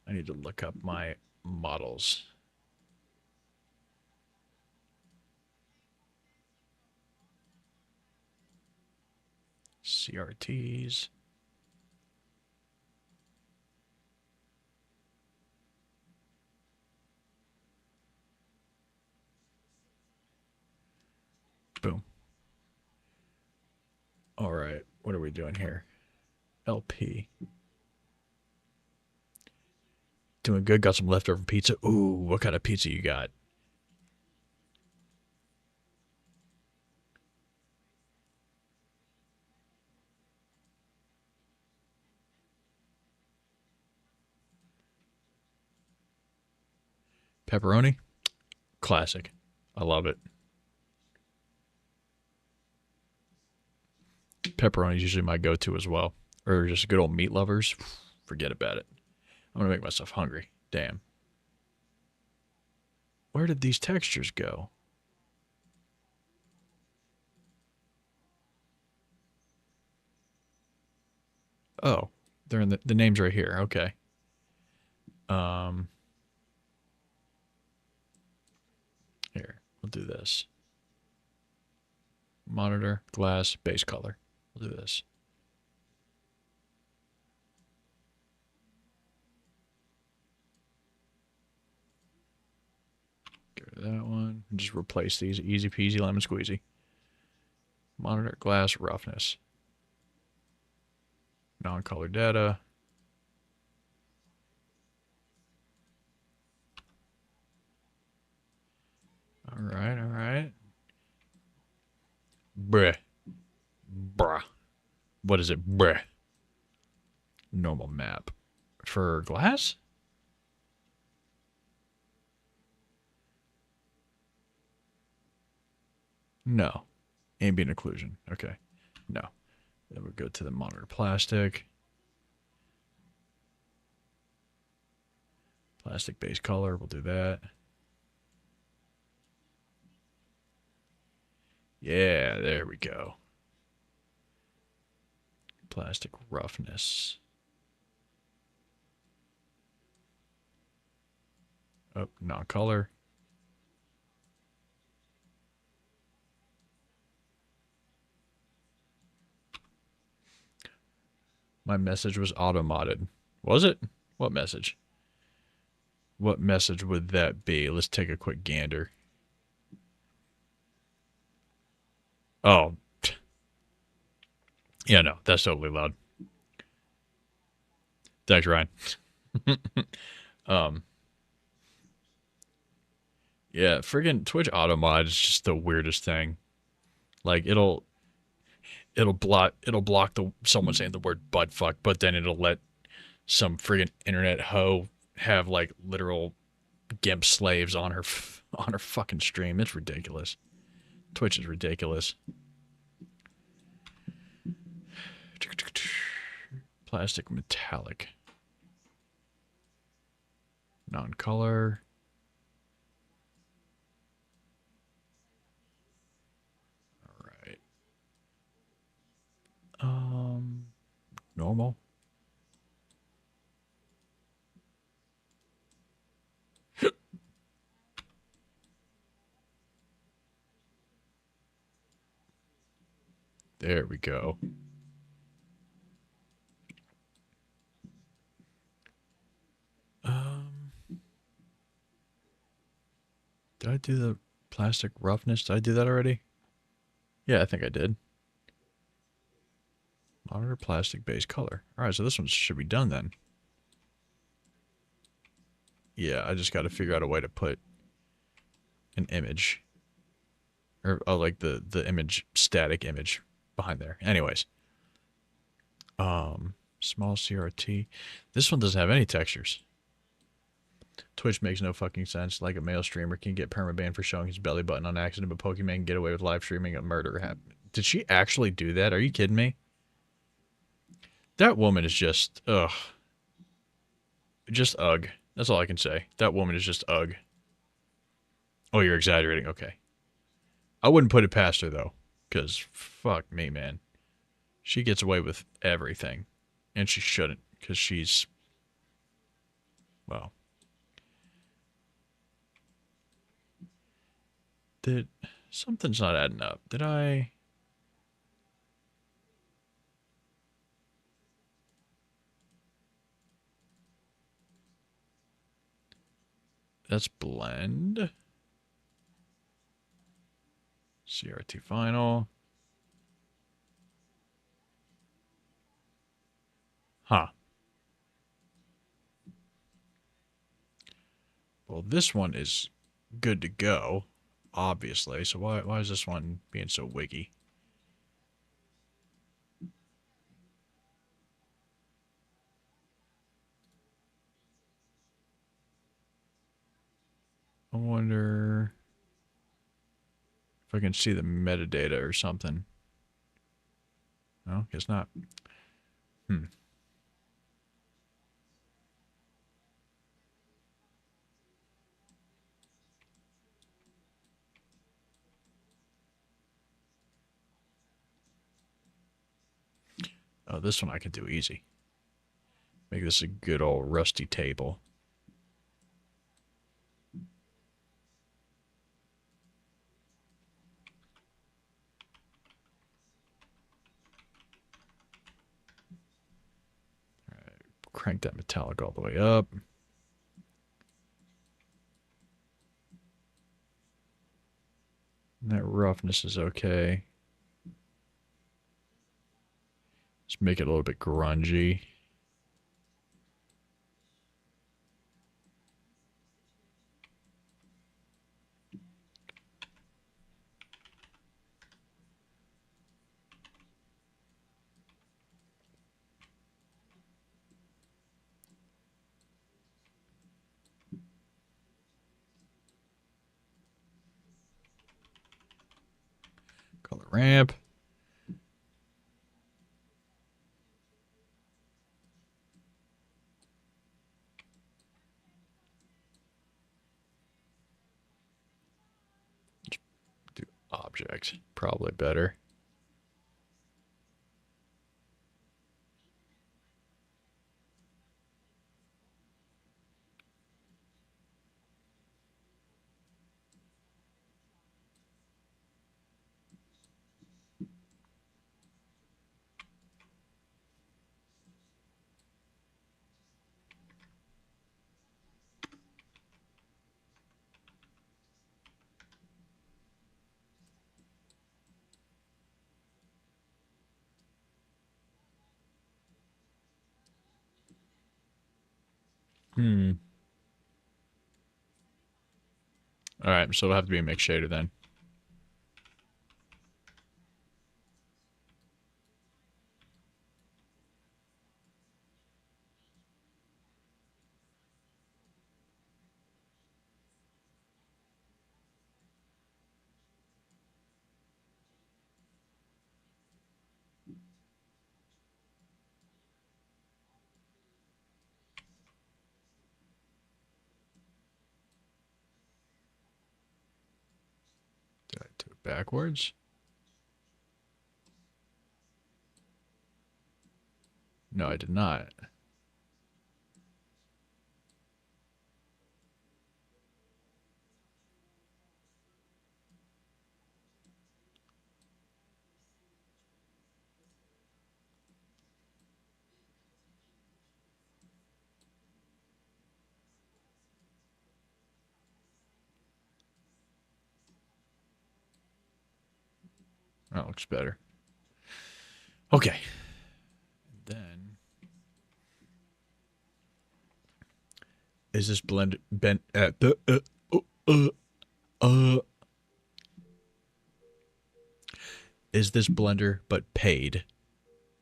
I need to look up my models. CRTs. Boom. All right. What are we doing here? LP. Doing good. Got some leftover pizza. Ooh, what kind of pizza you got? Pepperoni? Classic. I love it. Pepperoni is usually my go-to as well. Or just good old meat lovers. Forget about it. I'm going to make myself hungry. Damn. Where did these textures go? Oh, they're in the name's right here. Okay. Here, we'll do this. Monitor, glass, base color. We'll do this. Get rid of that one. Just replace these. Easy peasy lemon squeezy. Monitor, glass, roughness. Non-color data. All right, all right. Bruh. Bruh. What is it? Bruh. Normal map. For glass? No. Ambient occlusion. Okay. No. Then we'll go to the monitor plastic. Plastic base color. We'll do that. Yeah, there we go. Plastic roughness. Oh, non-color. My message was auto-modded. Was it? What message? What message would that be? Let's take a quick gander. Oh. Yeah, no, that's totally loud. Thanks, Ryan. Yeah, friggin' Twitch auto mod is just the weirdest thing. Like it'll block someone saying the word butt fuck, but then it'll let some friggin' internet hoe have like literal gimp slaves on her fucking stream. It's ridiculous. Twitch is ridiculous. Plastic metallic. Non-color. All right. Normal. There we go. Did I do the plastic roughness? Did I do that already? Yeah, I think I did. Monitor plastic base color. All right, so this one should be done then. Yeah, I just got to figure out a way to put an image. Or like the image, static image behind there. Anyways. Small CRT. This one doesn't have any textures. Twitch makes no fucking sense. Like a male streamer can get permabanned for showing his belly button on accident, but Pokemon can get away with live streaming a murder happen. Did she actually do that? Are you kidding me? That woman is just, ugh. Just ugh. That's all I can say. That woman is just ugh. Oh, you're exaggerating. Okay. I wouldn't put it past her, though. Because, fuck me, man. She gets away with everything. And she shouldn't. Because she's, well. Something's not adding up. Did I? That's blend. CRT final. Huh. Well, this one is good to go, obviously. So why is this one being so wiggy? I wonder if I can see the metadata or something. No, guess not. Oh, this one I can do easy. Make this a good old rusty table. Crank that metallic all the way up. And that roughness is okay. Just make it a little bit grungy. Color ramp. Do object. Probably better. Alright, so it'll have to be a mixed shader then. Did I do it backwards? No, I did not. That looks better. Okay. Then is this blend bent at the is this blender but paid?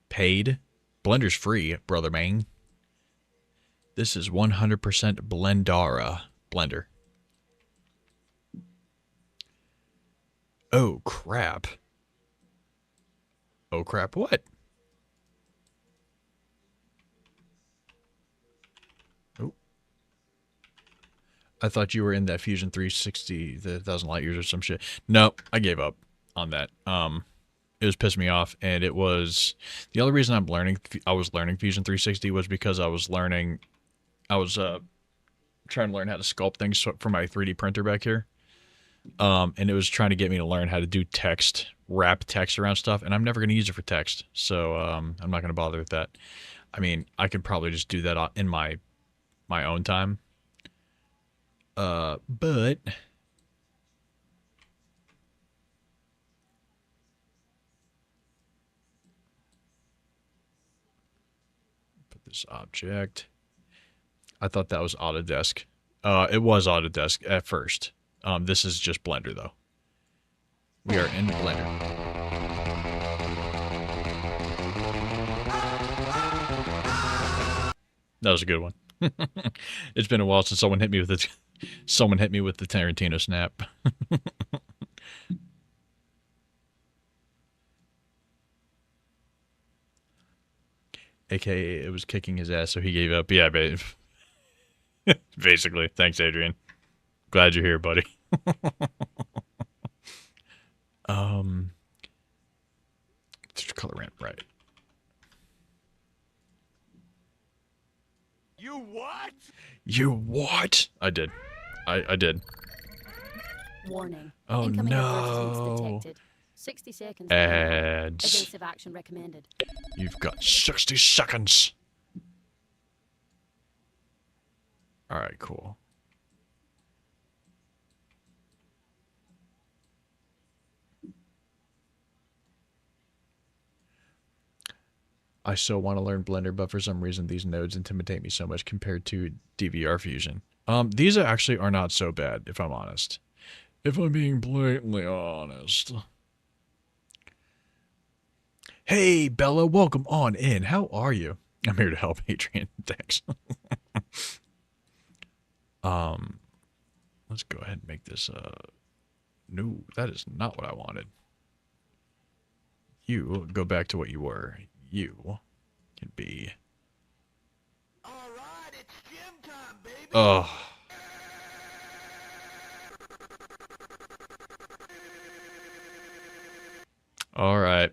Paid? Blender's free, brother man. This is 100% Blendara blender. Oh crap. Oh crap, what? Oh. I thought you were in that Fusion 360, the 1,000 light years or some shit. No, I gave up on that. It was pissing me off, and it was the only reason I was learning Fusion 360 was because I was trying to learn how to sculpt things for my 3D printer back here. And it was trying to get me to learn how to do text, wrap text around stuff, and I'm never going to use it for text, so I'm not going to bother with that. I mean, I could probably just do that in my own time. But put this object. I thought that was Autodesk. It was Autodesk at first. This is just Blender, though. We are in Blender. That was a good one. It's been a while since someone hit me with the Tarantino snap. AKA, it was kicking his ass, so he gave up. Yeah, babe. Basically. Thanks, Adrian. Glad you're here, buddy. Color ramp, right. You what? You what? I did. I did. Warning. Oh Incoming no. advertisements detected. 60 seconds. Ads. Evasive action recommended. You've got 60 seconds. All right, cool. I so want to learn Blender, but for some reason these nodes intimidate me so much compared to DVR Fusion. These actually are not so bad, if I'm honest. If I'm being blatantly honest. Hey, Bella, welcome on in. How are you? I'm here to help, Adrian. Thanks. Let's go ahead and make this, no, that is not what I wanted. You go back to what you were. You can be. All right, it's gym time, baby. Oh. All right.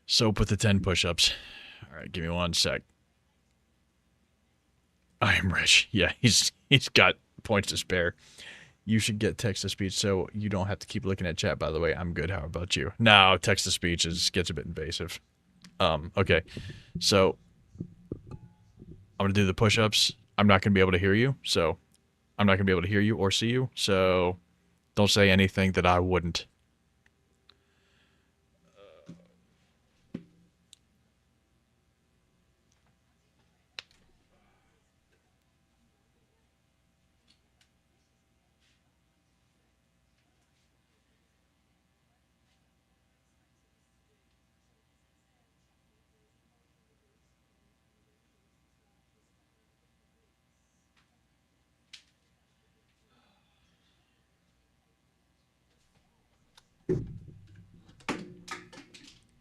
Soap with the 10 push-ups. All right, give me one sec. I am rich. Yeah, he's got points to spare. You should get text-to-speech so you don't have to keep looking at chat, by the way. I'm good. How about you? No, text-to-speech gets a bit invasive. Okay. So, I'm going to do the push-ups. I'm not going to be able to hear you, so I'm not going to be able to hear you or see you, so don't say anything that I wouldn't.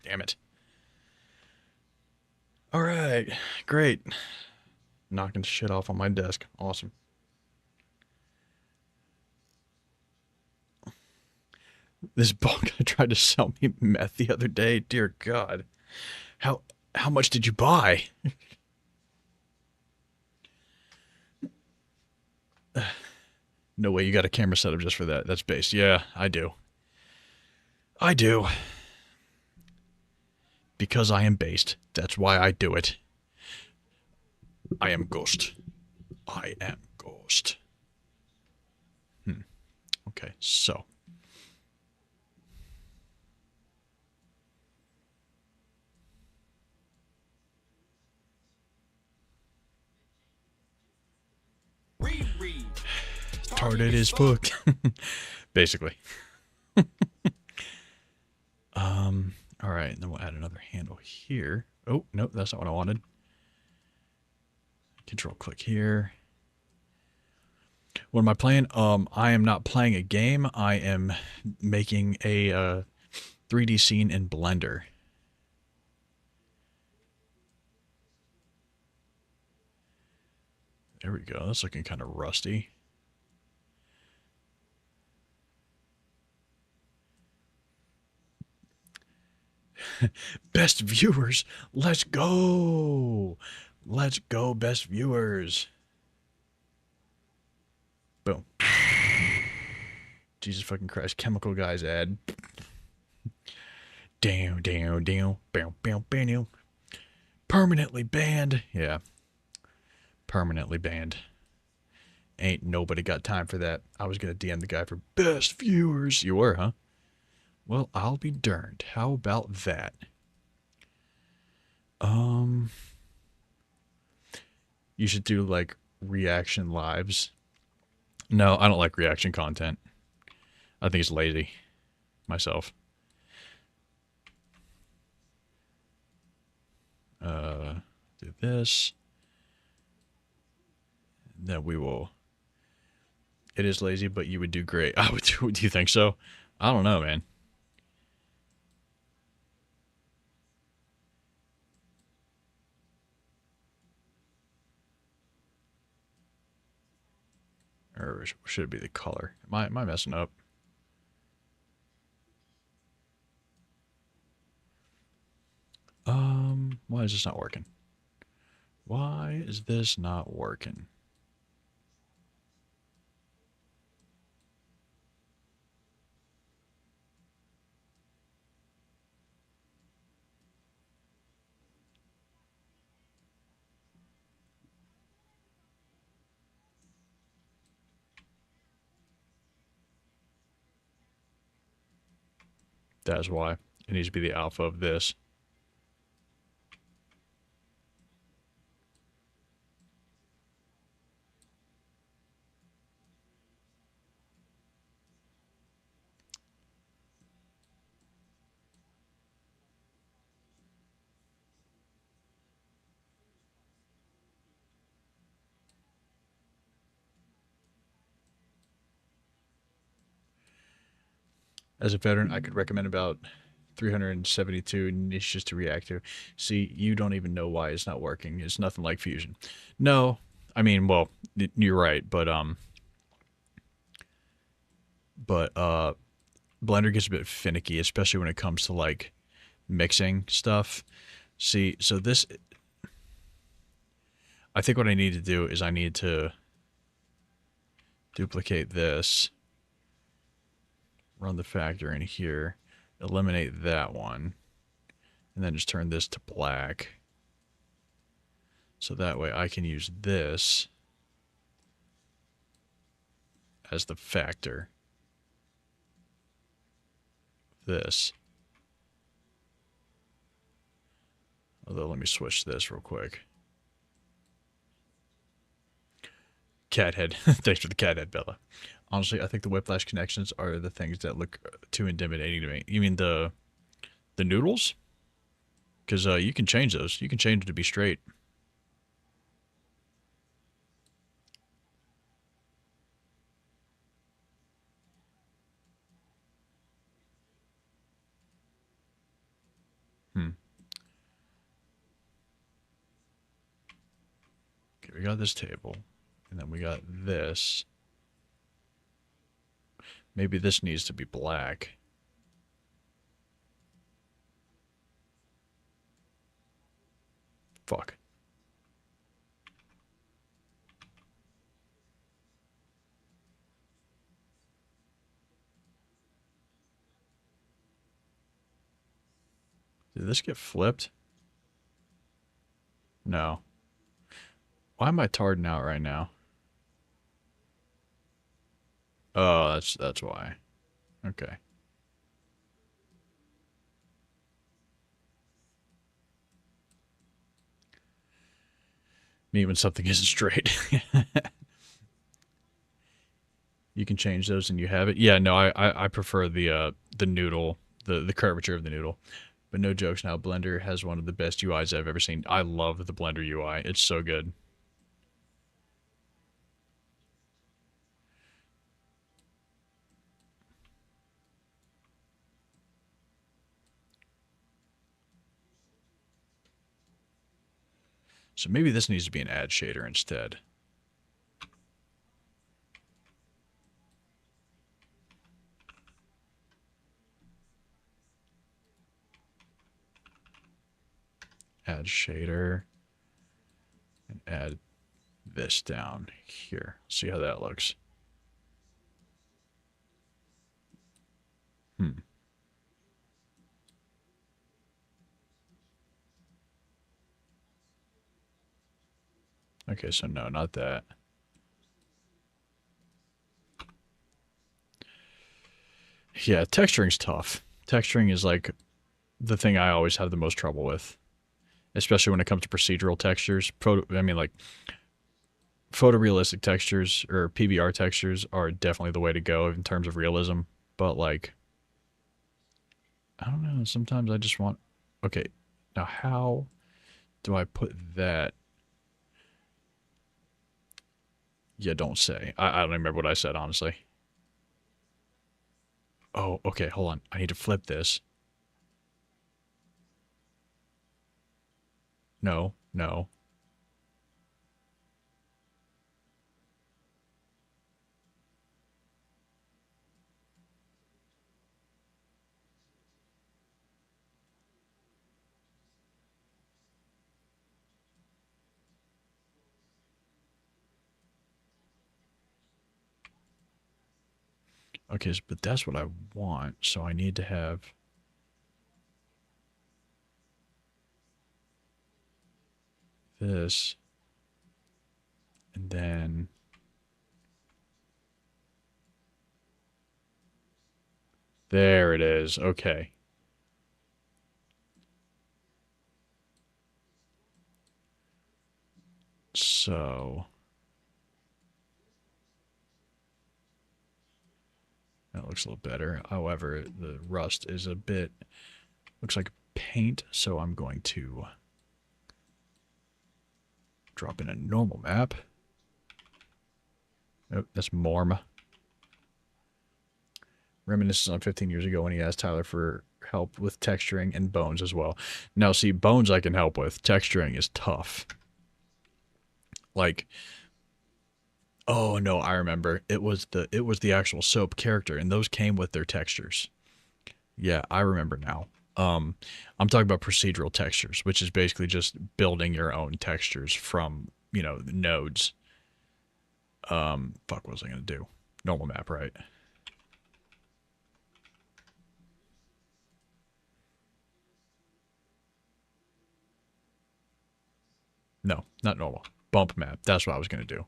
Damn it. All right, great. Knocking shit off on my desk. Awesome. This bug guy tried to sell me meth the other day. Dear God. How much did you buy? No way you got a camera setup just for that. That's based. Yeah, I do. I do. Because I am based. That's why I do it. I am Ghost. I am Ghost. Okay, so. Retarded as fuck. Basically. All right, and then we'll add another handle here. Oh, nope, that's not what I wanted. Control click here. What am I playing? I am not playing a game. I am making a 3D scene in Blender. There we go. That's looking kind of rusty. Best viewers. Let's go. Let's go, best viewers. Boom. Jesus fucking Christ. Chemical Guys ad. Down, down, down. Bow, bow, bow. Permanently banned. Yeah. Permanently banned. Ain't nobody got time for that. I was going to DM the guy for best viewers. You were, huh? Well, I'll be darned. How about that? You should do, like, reaction lives. No, I don't like reaction content. I think it's lazy. Myself. Do this. Then we will... It is lazy, but you would do great. I would do. Do you think so? I don't know, man. Or should it be the color? Am I messing up? Why is this not working? Why is this not working? That's why. It needs to be the alpha of this. As a veteran, I could recommend about 372 niches to react to. See, you don't even know why it's not working. It's nothing like Fusion. No, I mean, well, you're right, but Blender gets a bit finicky, especially when it comes to like mixing stuff. See, so this, I think what I need to do is I need to duplicate this, run the factor in here, eliminate that one, and then just turn this to black. So that way I can use this as the factor. This. Although, let me switch this real quick. Cat head. Thanks for the cat head, Bella. Honestly, I think the whiplash connections are the things that look too intimidating to me. You mean the noodles? Because you can change those. You can change it to be straight. Okay, we got this table. And then we got this. Maybe this needs to be black. Fuck. Did this get flipped? No. Why am I tarding out right now? Oh, that's why. Okay. Me when something isn't straight. You can change those and you have it. Yeah, no, I prefer the noodle, the curvature of the noodle. But no jokes now, Blender has one of the best UIs I've ever seen. I love the Blender UI. It's so good. So maybe this needs to be an add shader instead. Add shader. And add this down here. See how that looks. Okay, so no, not that. Yeah, texturing's tough. Texturing is like the thing I always have the most trouble with, especially when it comes to procedural textures. I mean, like photorealistic textures or PBR textures are definitely the way to go in terms of realism. But like, I don't know. Sometimes I just want. Okay, now how do I put that? Yeah, don't say. I don't remember what I said, honestly. Oh, okay, hold on. I need to flip this. No, no. Okay, but that's what I want, so I need to have this, and then there it is. Okay. So that looks a little better. However, the rust is a bit, looks like paint. So I'm going to drop in a normal map. Nope, that's Morm. Reminisces on 15 years ago when he asked Tyler for help with texturing and bones as well. Now, see, bones I can help with. Texturing is tough. Like, oh no, I remember. It was the actual soap character, and those came with their textures. Yeah, I remember now. I'm talking about procedural textures, which is basically just building your own textures from, you know, the nodes. Fuck, what was I gonna do? Normal map, right? No, not normal. Bump map. That's what I was gonna do.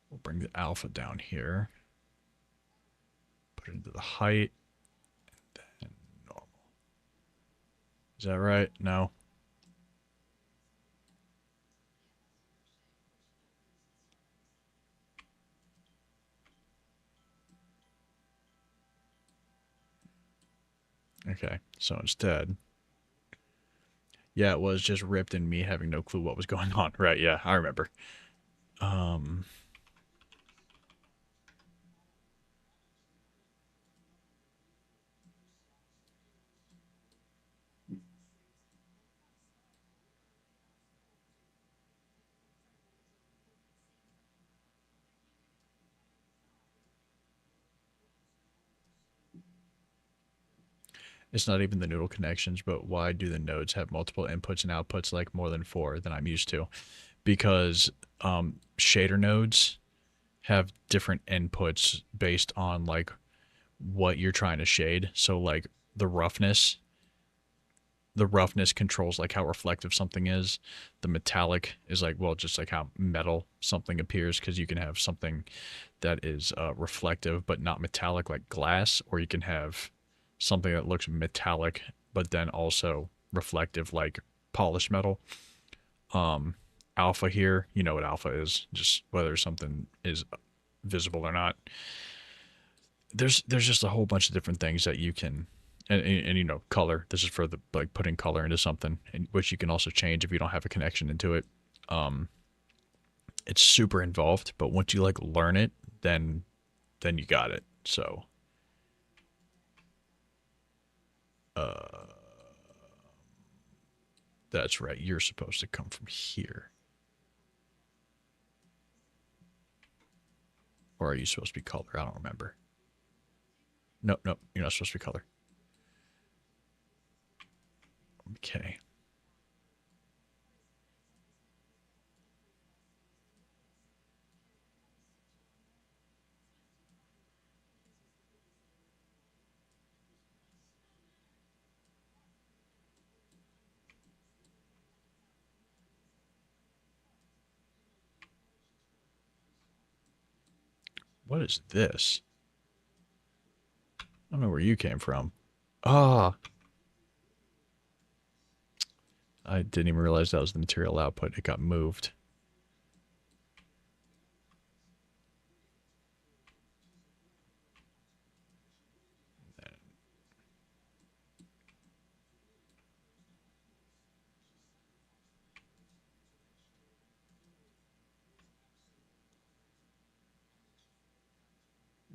We'll bring the alpha down here. Put it into the height. And then normal. Is that right? No. Okay, so instead, yeah, it was just ripped and me having no clue what was going on. Right, yeah, I remember. It's not even the noodle connections, but why do the nodes have multiple inputs and outputs, like more than 4 than I'm used to? Because shader nodes have different inputs based on like what you're trying to shade. So like the roughness controls like how reflective something is. The metallic is like, well, just like how metal something appears, because you can have something that is reflective but not metallic, like glass, or you can have something that looks metallic but then also reflective, like polished metal. Alpha here, you know what alpha is, just whether something is visible or not. There's just a whole bunch of different things that you can, and you know, color. This is for the like putting color into something, and which you can also change if you don't have a connection into it. It's super involved, but once you like learn it, then you got it. So that's right. You're supposed to come from here. Or are you supposed to be color? I don't remember. Nope, nope. You're not supposed to be color. Okay. What is this? I don't know where you came from. Ah. I didn't even realize that was the material output. It got moved.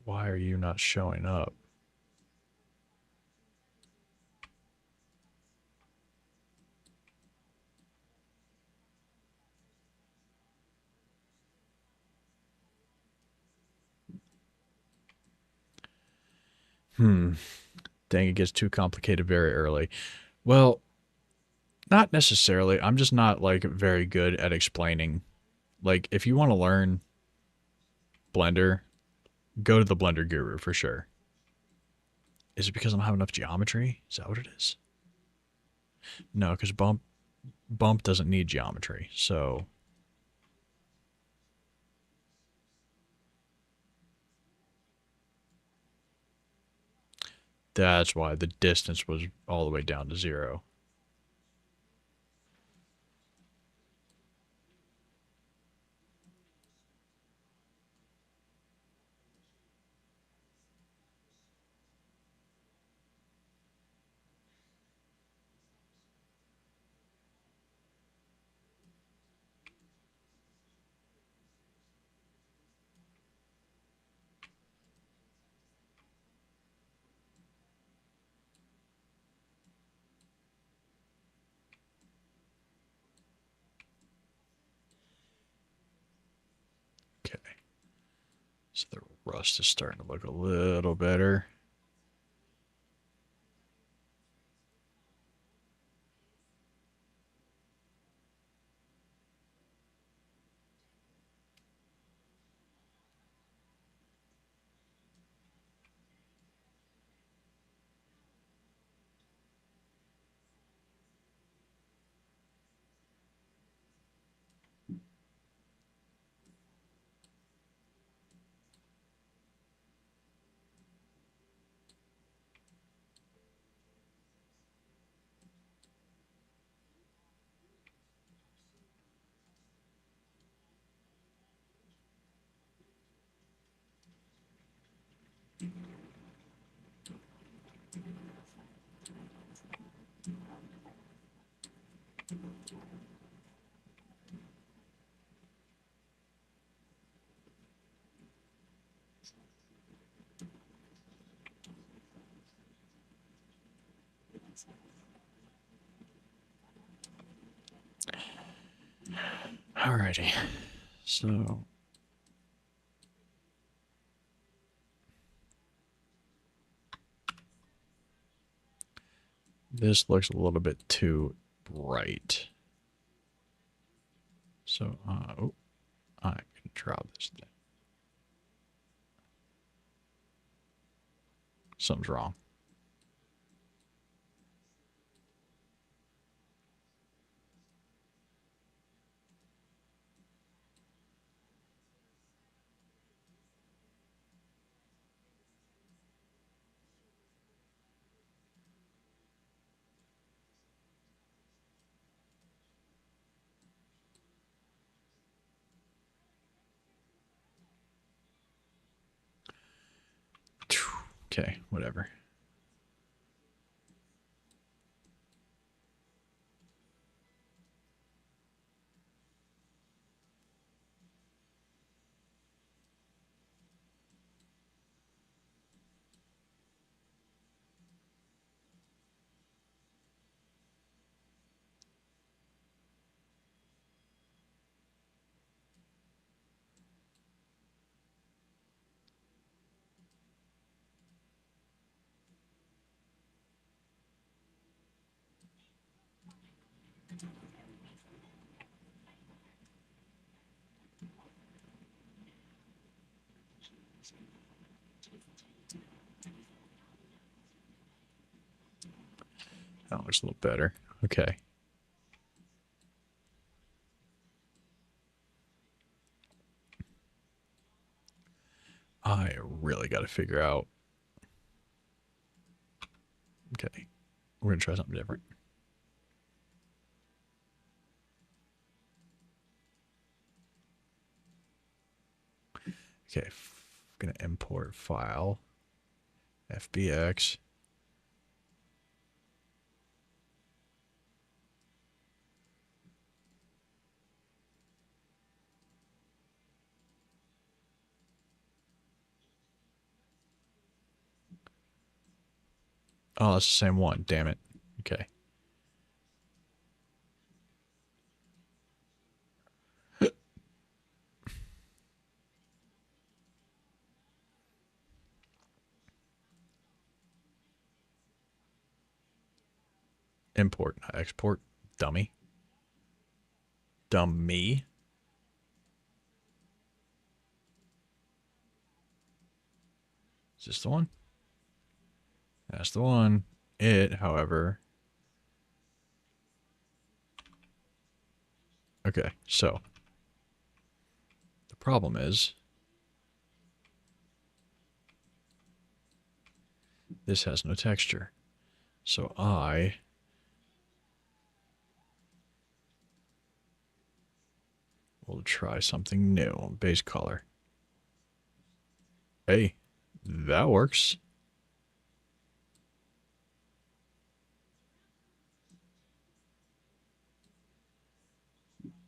Why are you not showing up? Dang, it gets too complicated very early. Well, not necessarily. I'm just not like very good at explaining. Like, if you want to learn Blender, go to the Blender Guru for sure. Is it because I don't have enough geometry? Is that what it is? No, because bump doesn't need geometry. So That's why the distance was all the way down to 0. Okay. So the rust is starting to look a little better. Alrighty. So this looks a little bit too bright. So, oh, I can drop this down. Something's wrong. Okay, whatever. That looks a little better. Okay. I really got to figure out. Okay. We're going to try something different. Okay. I'm going to import file. FBX. Oh, that's the same one. Damn it. Okay. Import, not export. Dummy. Dummy. Is this the one? That's the one. It, however. Okay, so. The problem is. This has no texture. So I will try something new. Base color. Hey, that works.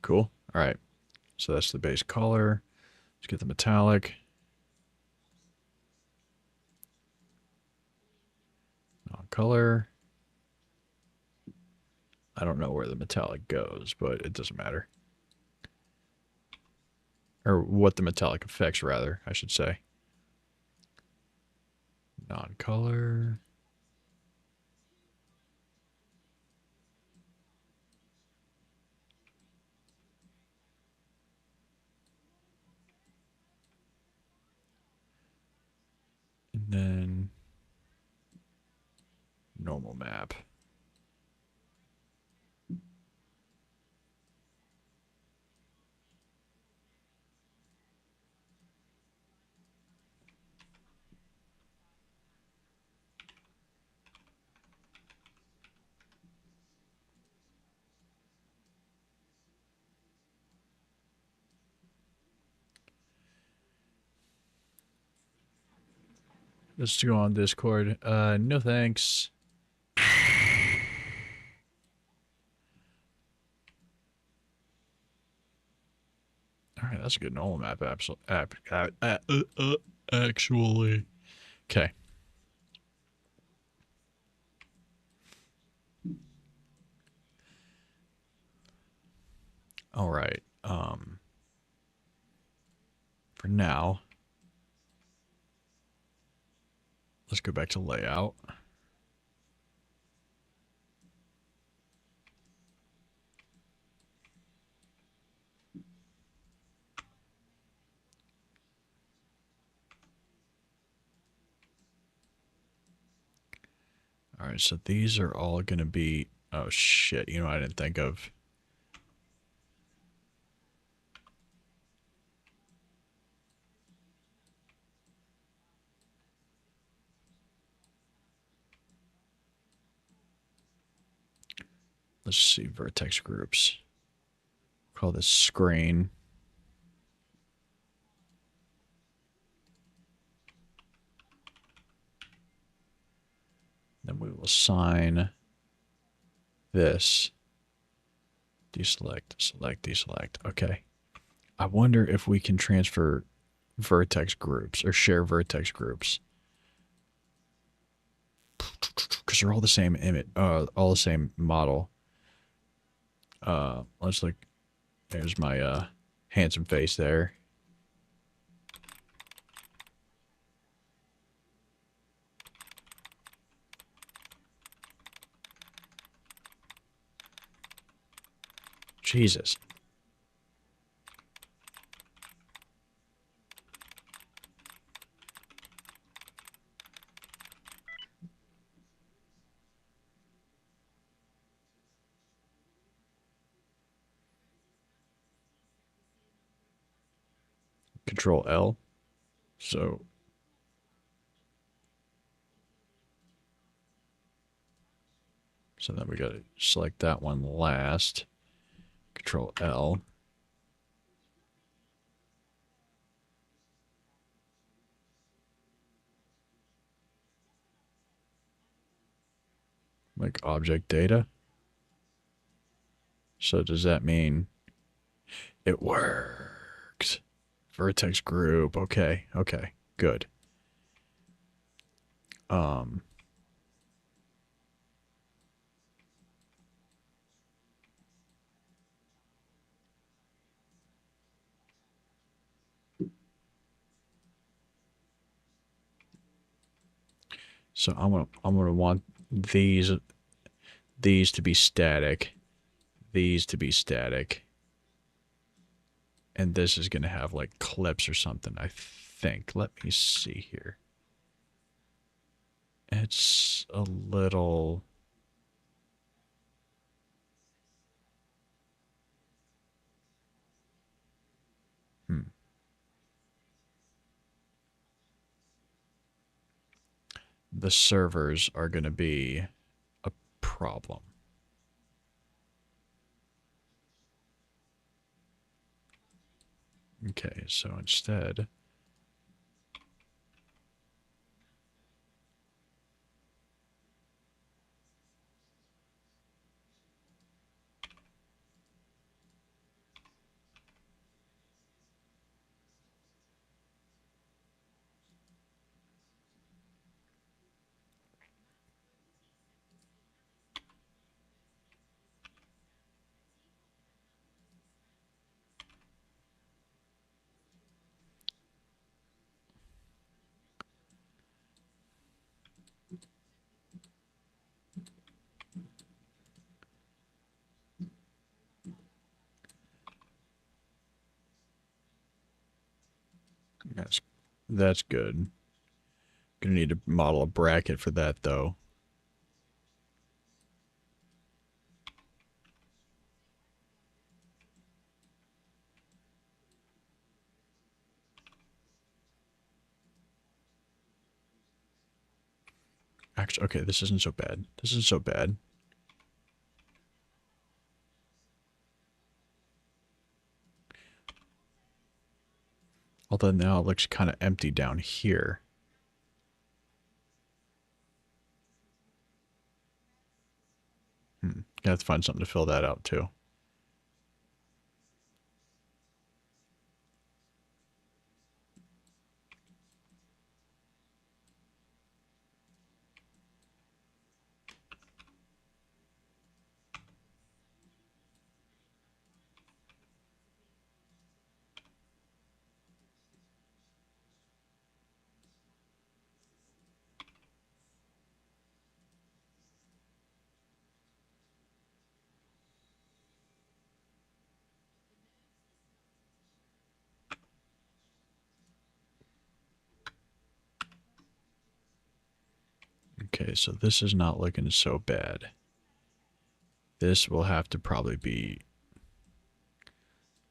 Cool. All right. So that's the base color. Let's get the metallic. Non-color. I don't know where the metallic goes, but it doesn't matter. Or what the metallic affects, rather, I should say. Non-color. And then normal map. Let's go on Discord. No thanks. All right, that's a good normal map. Actually. Okay. All right. For now, let's go back to layout. All right, so these are all going to be... Oh, shit. You know, I didn't think of... Let's see, vertex groups. Call this screen. Then we will assign this. Deselect, select, deselect. Okay. I wonder if we can transfer vertex groups or share vertex groups. Because they're all the same image, all the same model. Let's look. There's my handsome face there. Jesus. Control L. So then we got to select that one last. Control L. Like object data. So does that mean it works? Vertex group. Okay. Okay. Good. So I'm gonna want these to be static, these to be static, and this is gonna have like clips or something, I think. Let me see here. It's a little... the servers are going to be a problem. Okay, so instead, that's good. Gonna need to model a bracket for that though. Actually, okay, this isn't so bad. This isn't so bad. Although now it looks kind of empty down here. Gotta have to find something to fill that out too. Okay, so this is not looking so bad. This will have to probably be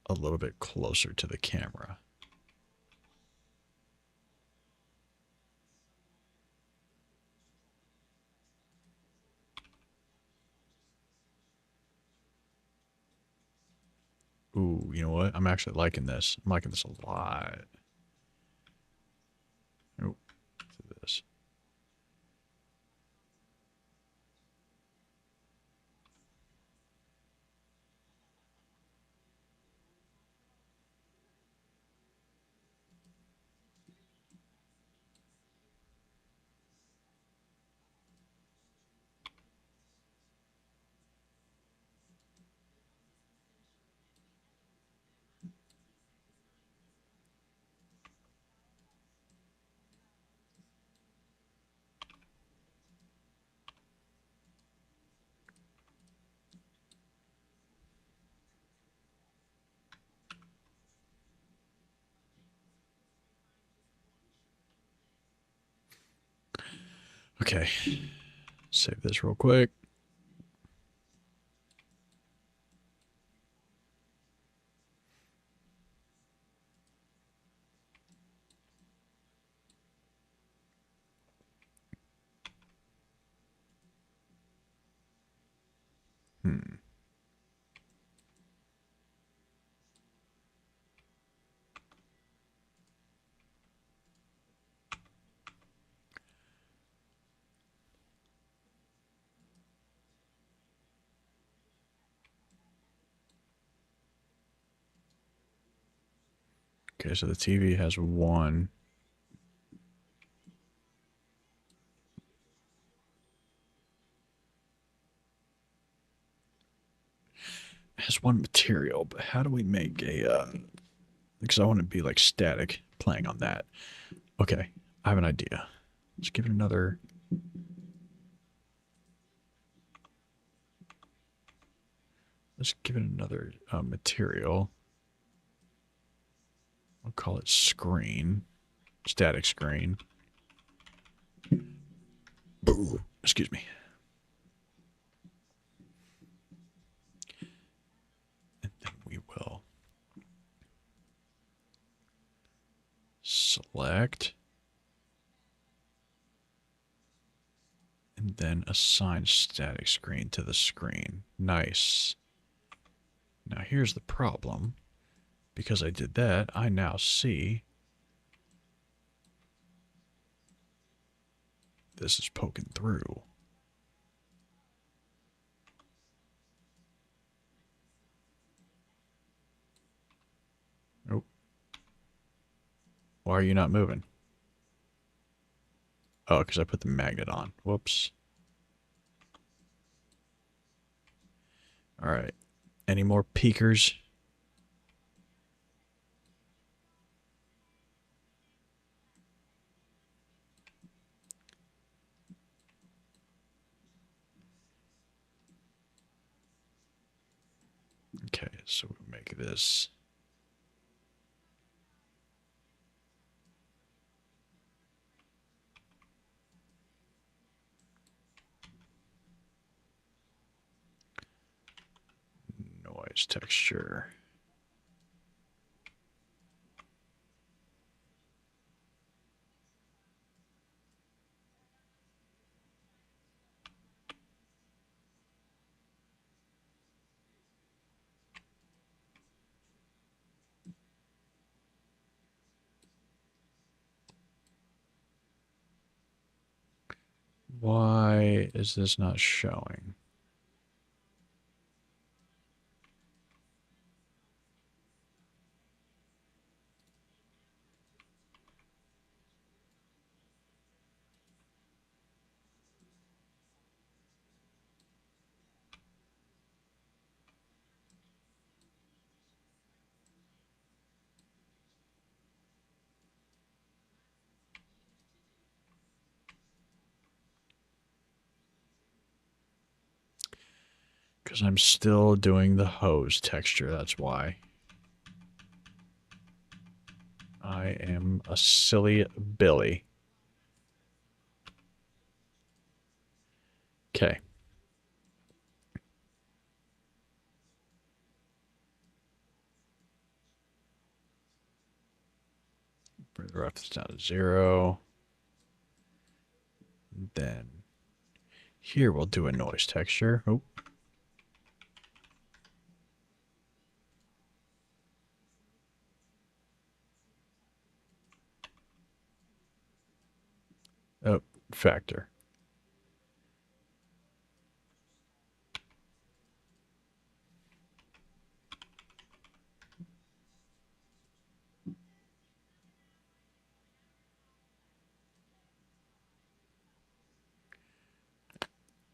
a little bit closer to the camera. Ooh, you know what? I'm actually liking this. I'm liking this a lot. Ooh, this. Okay, save this real quick. Okay, so the TV has one. It has one material, but how do we make a, because I want to be like static playing on that. Okay, I have an idea. Let's give it another. Let's give it another material. I'll call it screen. Static screen. Boo. Excuse me. And then we will select. And then assign static screen to the screen. Nice. Now here's the problem. Because I did that, I now see this is poking through. Oh. Why are you not moving? Oh, because I put the magnet on. Whoops. Alright. Any more peekers? Okay, so we make this. Noise texture. Why is this not showing? Because I'm still doing the hose texture, that's why. I am a silly Billy. Okay. Bring the reference down to 0. Then here we'll do a noise texture. Oh. Oh, factor.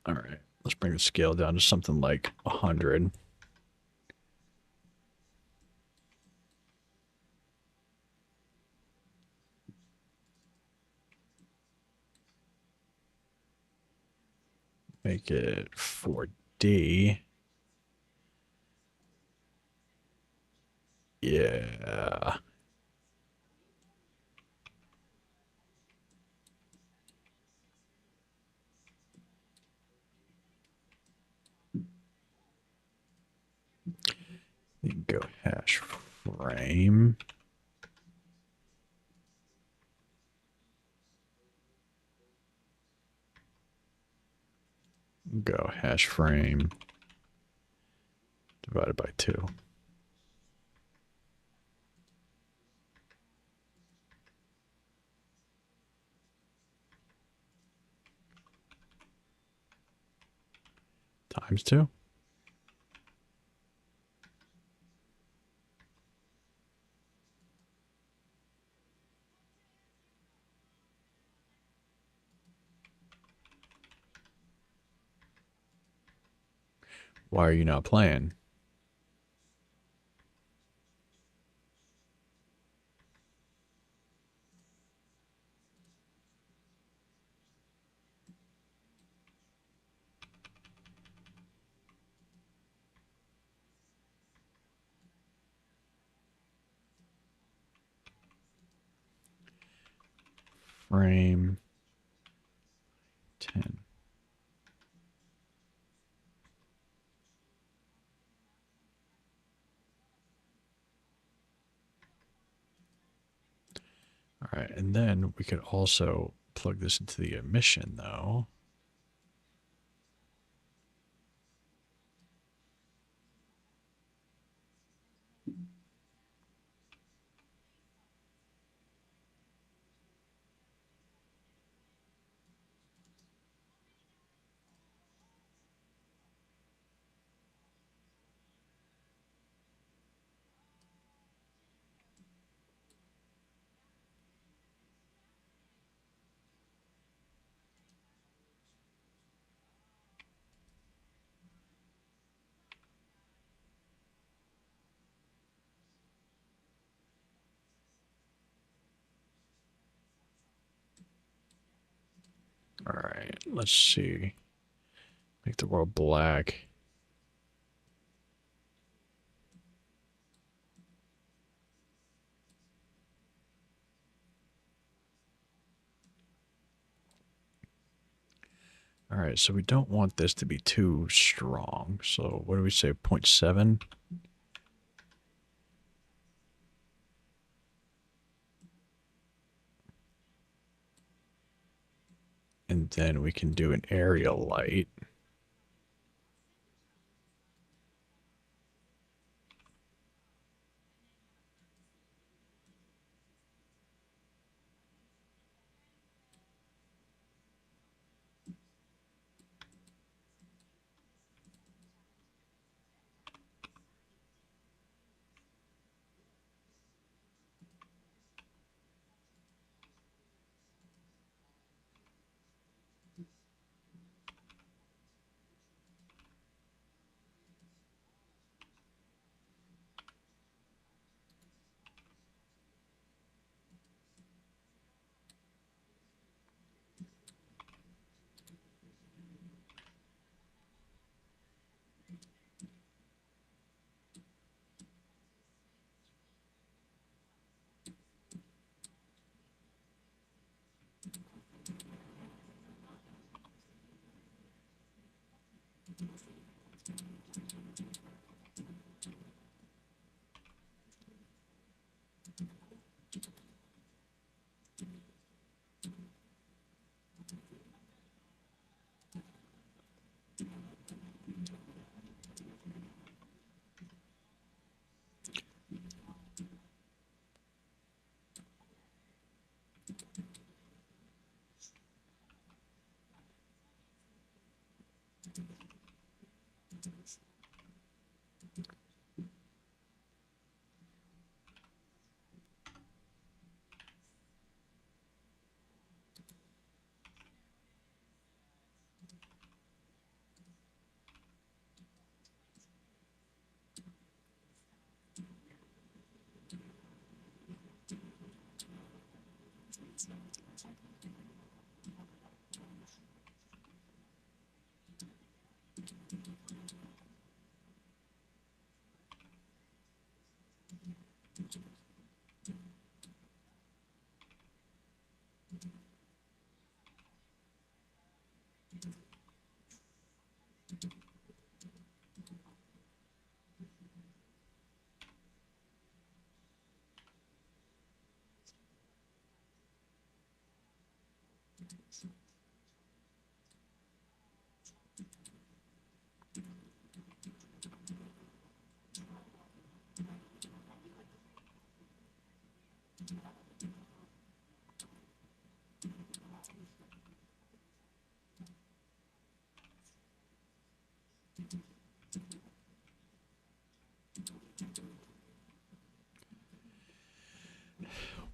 All right, let's bring the scale down to something like 100. Make it 4D. Yeah. You can go hash frame. Go hash frame divided by 2. Times 2. Why are you not playing? Frame 10. All right, and then we could also plug this into the emission, though. Let's see. Make the world black. All right, so we don't want this to be too strong. So what do we say, 0.7? And then we can do an area light.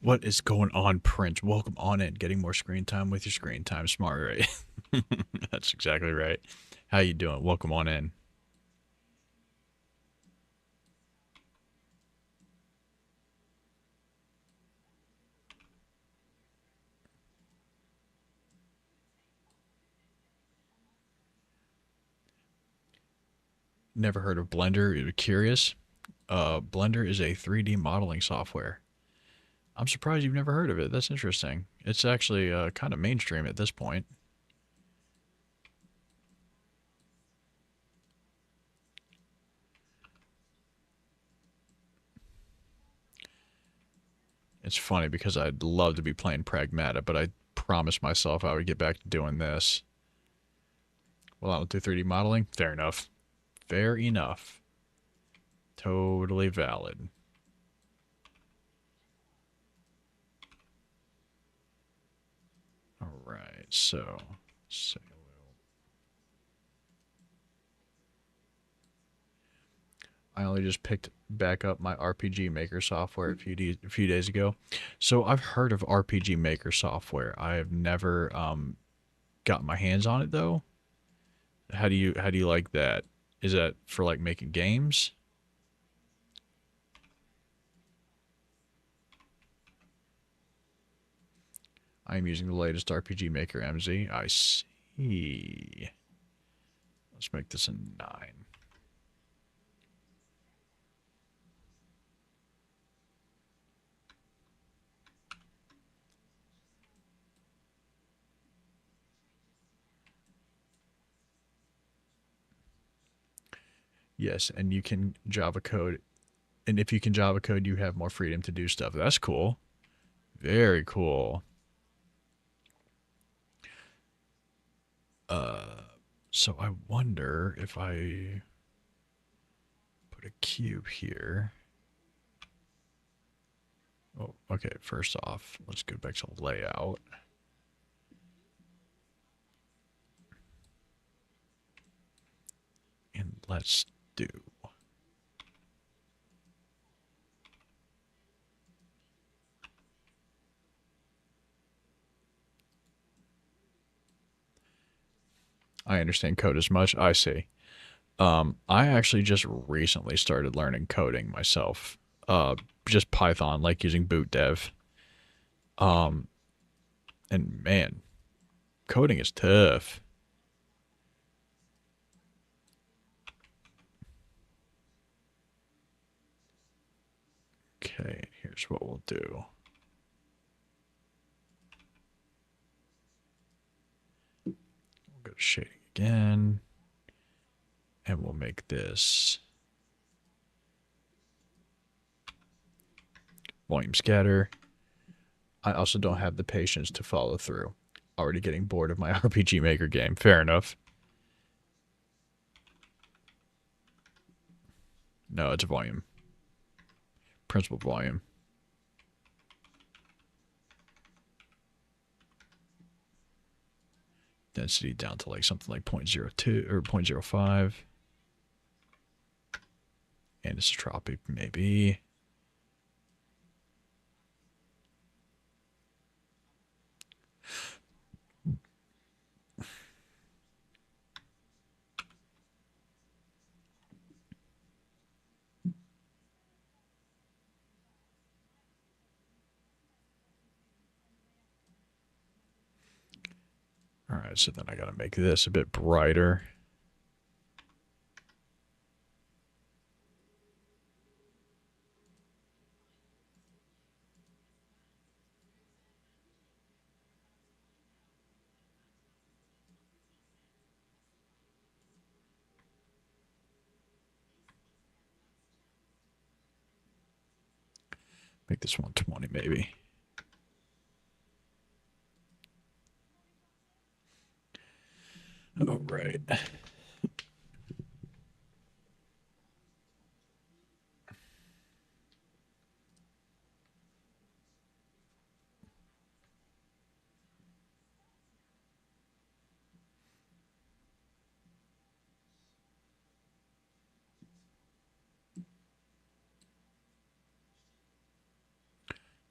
What is going on, Prince? Welcome on in. Getting more screen time with your screen time. Smart, right? That's exactly right. How you doing? Welcome on in. Never heard of Blender. You're curious? Blender is a 3D modeling software. I'm surprised you've never heard of it. That's interesting. It's actually kind of mainstream at this point. It's funny because I'd love to be playing Pragmata, but I promised myself I would get back to doing this. Well, I don't do 3D modeling. Fair enough. Fair enough. Totally valid. All right, so say hello. I only just picked back up my RPG Maker software a few days ago. So I've heard of RPG Maker software. I have never gotten my hands on it though. How do you like that? Is that for like making games? I am using the latest RPG Maker MZ. I see. E. Let's make this a 9. Yes, and you can Java code. And if you can Java code, you have more freedom to do stuff. That's cool. Very cool. So I wonder if I put a cube here. Oh, okay. First off, let's go back to layout. And let's do. I understand code as much. I see. I actually just recently started learning coding myself. Just Python, like using boot dev. And man, coding is tough. Okay, here's what we'll do. We'll go to shading again. And we'll make this volume scatter. I also don't have the patience to follow through. Already getting bored of my RPG Maker game. Fair enough. No, it's a volume. Principal volume. Density down to like something like 0.02 or 0.05. Anisotropic, maybe. All right, so then I got to make this a bit brighter. Make this 120 maybe. All right.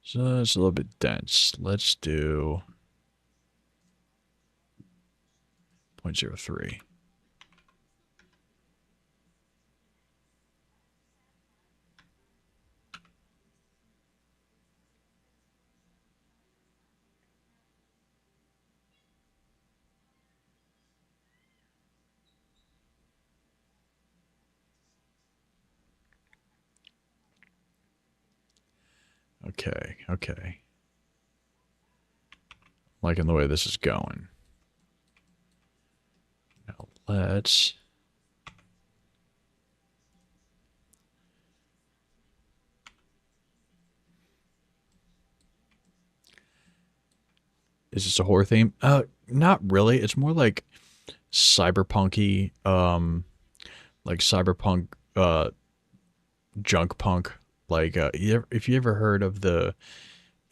So it's a little bit dense. Let's do 0.03. Okay, okay. Liking the way this is going. Now let's... Is this a horror theme? Not really. It's more like cyberpunky, like cyberpunk, junk punk. Like, if you ever heard of the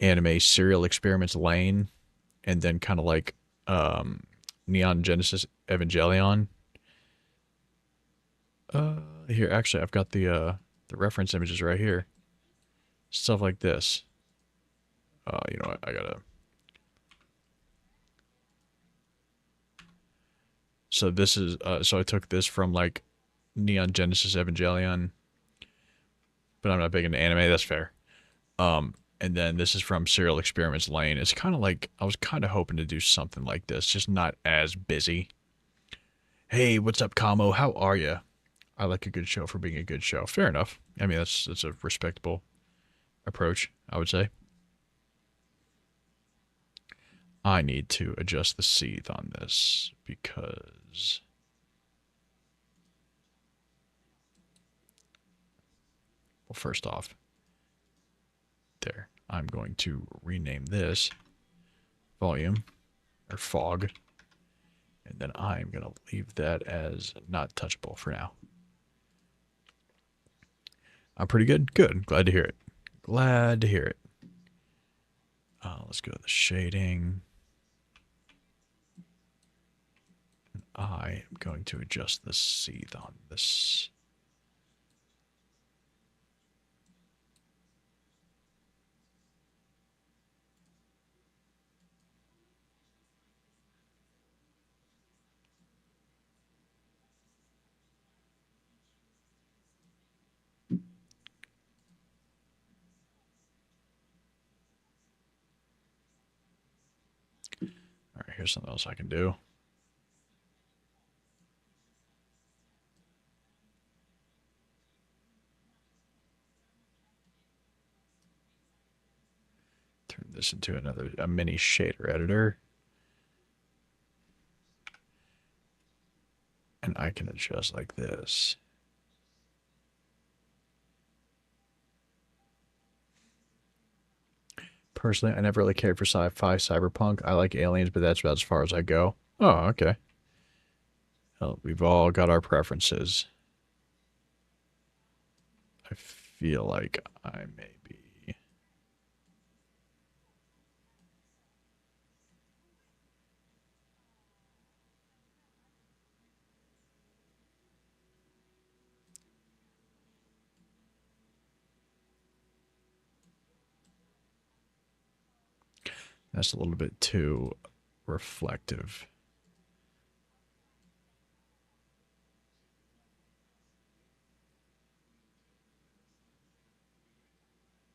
anime Serial Experiments Lane, and then kind of like Neon Genesis Evangelion. Here, actually, I've got the reference images right here. Stuff like this. You know what? I gotta. So this is so I took this from like Neon Genesis Evangelion, but I'm not big into anime. That's fair. And then this is from Serial Experiments Lane. It's kind of like, I was kind of hoping to do something like this, just not as busy. Hey, what's up, Kamo? How are you? I like a good show for being a good show. Fair enough. I mean, that's a respectable approach, I would say. I need to adjust the seethe on this because... Well, first off, there. I'm going to rename this volume, or fog, and then I'm going to leave that as not touchable for now. I'm pretty good? Good. Glad to hear it. Glad to hear it. Let's go to the shading. And I am going to adjust the seethe on this. All right, here's something else I can do. Turn this into a mini shader editor. And I can adjust like this. Personally, I never really cared for sci-fi, cyberpunk. I like aliens, but that's about as far as I go. Oh, okay. Well, we've all got our preferences. I feel like I may be... That's a little bit too reflective.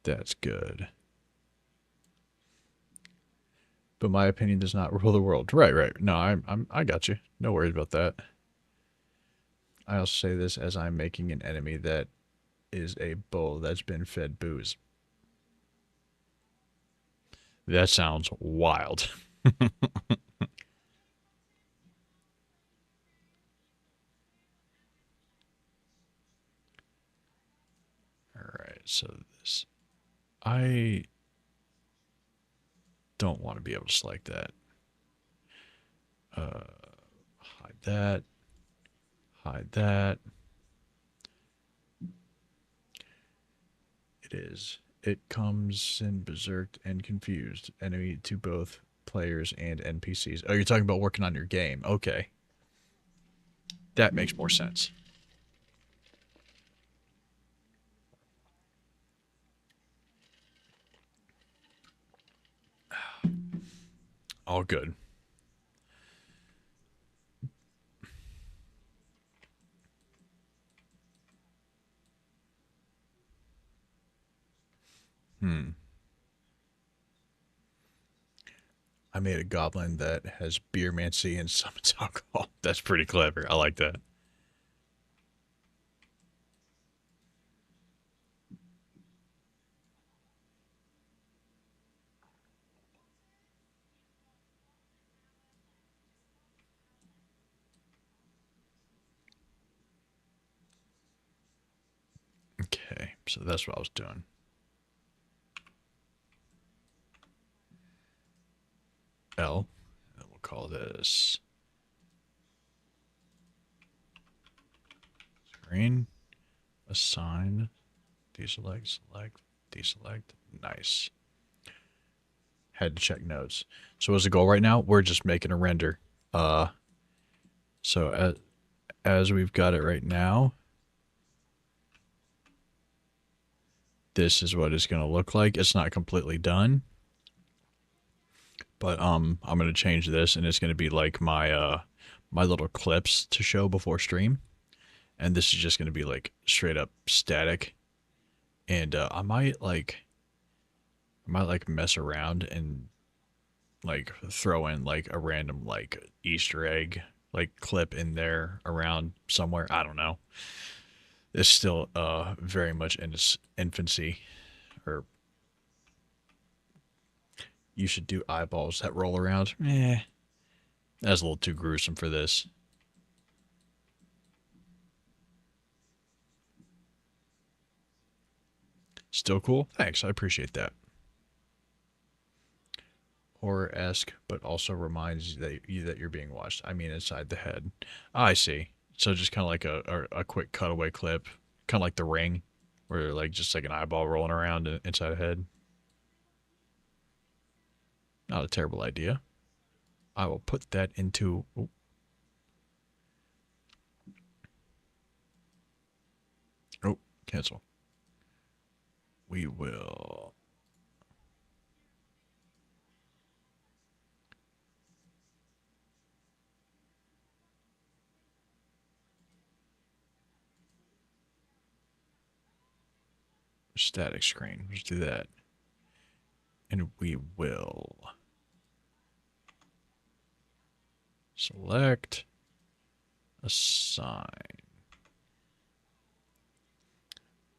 That's good. But my opinion does not rule the world. Right, right. No, I got you. No worries about that. I also say this as I'm making an enemy that is a bull that's been fed booze. That sounds wild. Alright, so this... I don't want to be able to select that. Hide that. Hide that. It is. It comes in berserked and confused. Enemy to both players and NPCs. Oh, you're talking about working on your game. Okay. That makes more sense. All good. I made a goblin that has beermancy and summons alcohol. That's pretty clever. I like that. Okay, so that's what I was doing. L, and we'll call this screen, assign, deselect, select, deselect. Nice. Had to check nodes. So what's the goal right now? We're just making a render. So as we've got it right now, this is what it's going to look like. It's not completely done. But I'm going to change this, and it's going to be like my my little clips to show before stream. And this is just going to be like straight up static. And I might like I might like mess around and like throw in like a random like Easter egg like clip in there around somewhere. I don't know. It's still very much in its infancy. Or you should do eyeballs that roll around. That's a little too gruesome for this. Still cool? Thanks, I appreciate that. Horror-esque, but also reminds you that you're being watched. I mean, inside the head. I see. So just kind of like a quick cutaway clip, kind of like The Ring, where like just like an eyeball rolling around inside a head. Not a terrible idea. I will put that into. Oh, cancel. We will. Static screen. Let's do that. And we will select, assign.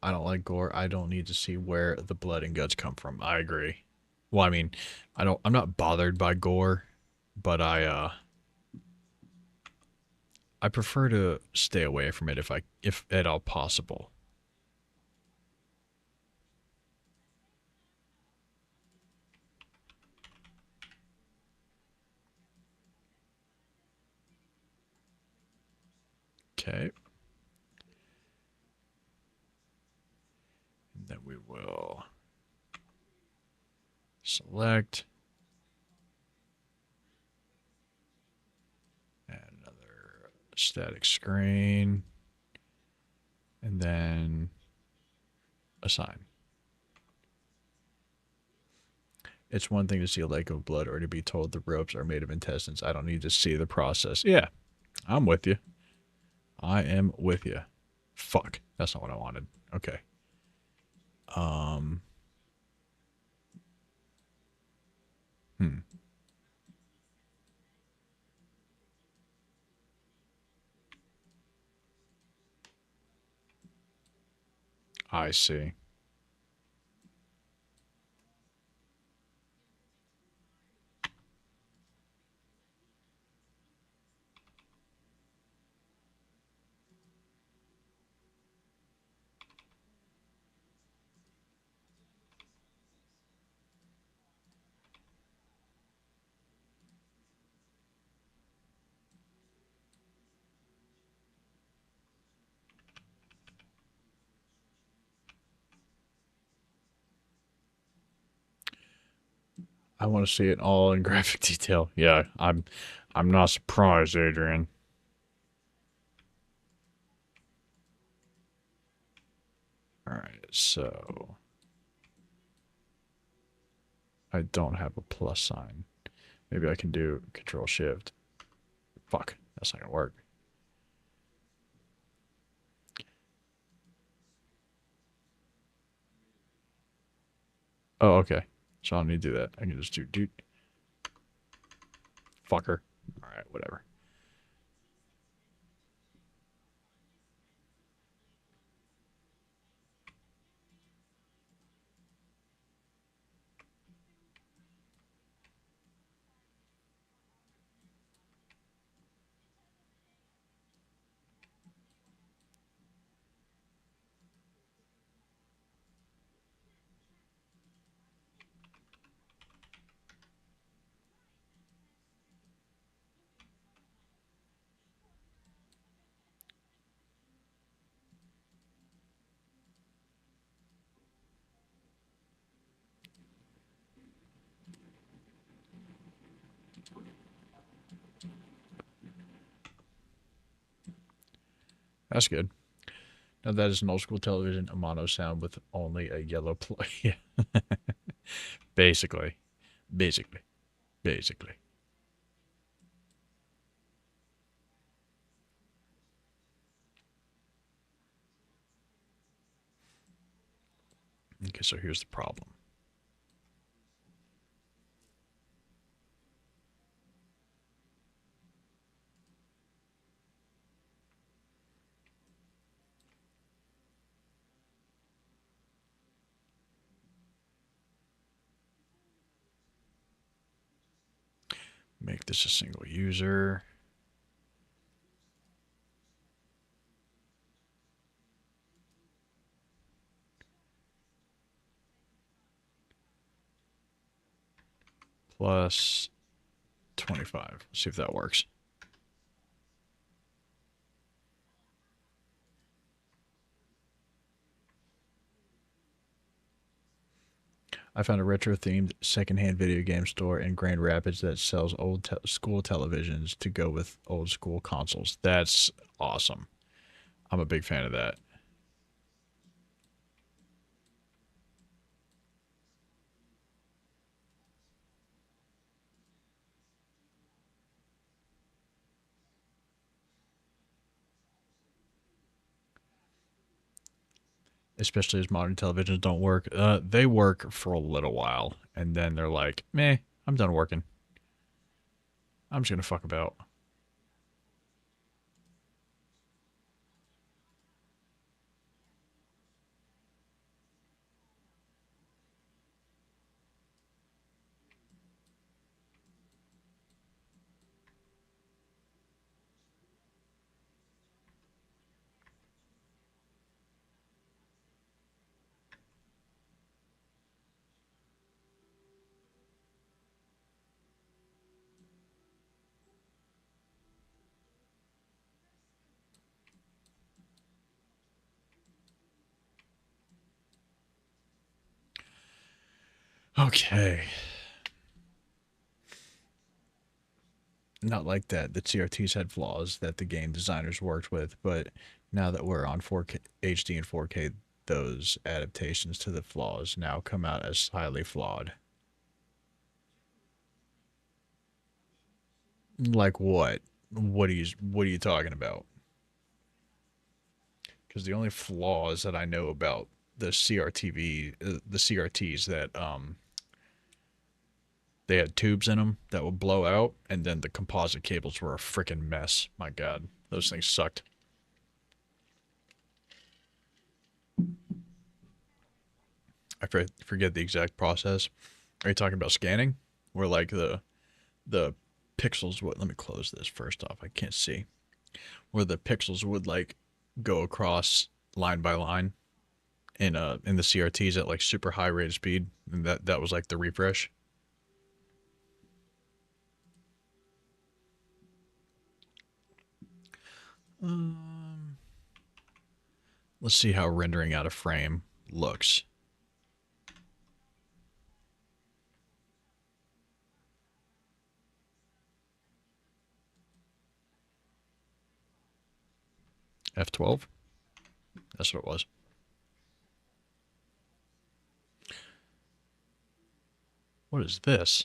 I don't like gore. I don't need to see where the blood and guts come from. I agree. Well, I mean, I'm not bothered by gore, but I prefer to stay away from it if at all possible. Okay. And then we will select. Add another static screen. And then assign. It's one thing to see a lake of blood or to be told the ropes are made of intestines. I don't need to see the process. Yeah, I'm with you. I am with you. Fuck. That's not what I wanted. Okay. I see. I want to see it all in graphic detail. Yeah, I'm not surprised, Adrian. All right, so I don't have a plus sign. Maybe I can do Control Shift. Fuck, that's not gonna work. Oh, okay. So I don't need to do that. I can just do fucker. All right, whatever. That's good. Now that is an old school television, a mono sound with only a yellow play. Yeah. Basically. Basically. Basically. Okay, so here's the problem. Make this a single user. Plus 25. Let's see if that works. I found a retro-themed secondhand video game store in Grand Rapids that sells old school televisions to go with old school consoles. That's awesome. I'm a big fan of that. Especially as modern televisions don't work. They work for a little while, and then they're like, meh, I'm done working. I'm just going to fuck about. Okay. Not like that. The CRTs had flaws that the game designers worked with, but now that we're on 4K, HD and 4K, those adaptations to the flaws now come out as highly flawed. Like what? What are you talking about? Because the only flaws that I know about the the CRTs that they had tubes in them that would blow out, and then the composite cables were a freaking mess. My God, those things sucked. I forget the exact process. Are you talking about scanning? Where like the pixels would, let me close this first off. I can't see. Where the pixels would like go across line by line in the CRTs at like super high rate of speed, and that was like the refresh. Let's see how rendering out of frame looks. F12? That's what it was. What is this?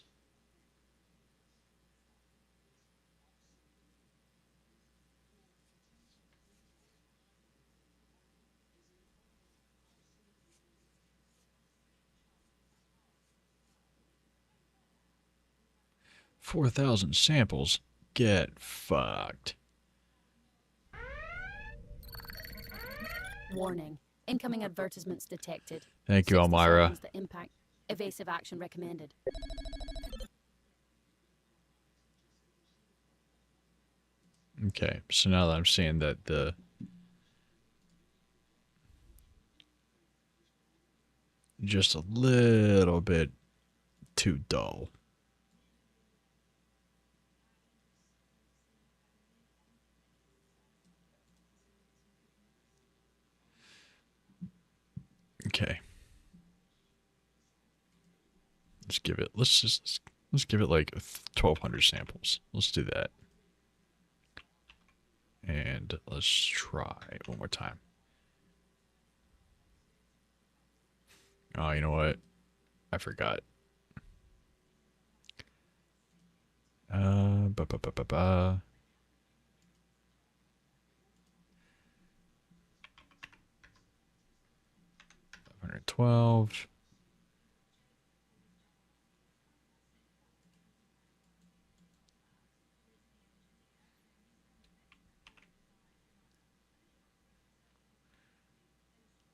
$4,000 samples? Get fucked. Warning. Incoming advertisements detected. Thank you, 60 Elmira. seconds to impact. Evasive action recommended. Okay, so now that I'm seeing that the just a little bit too dull. Okay. Let's give it like 1,200 samples. Let's do that. And let's try one more time. Oh, you know what? I forgot. Ba ba ba ba ba. 512.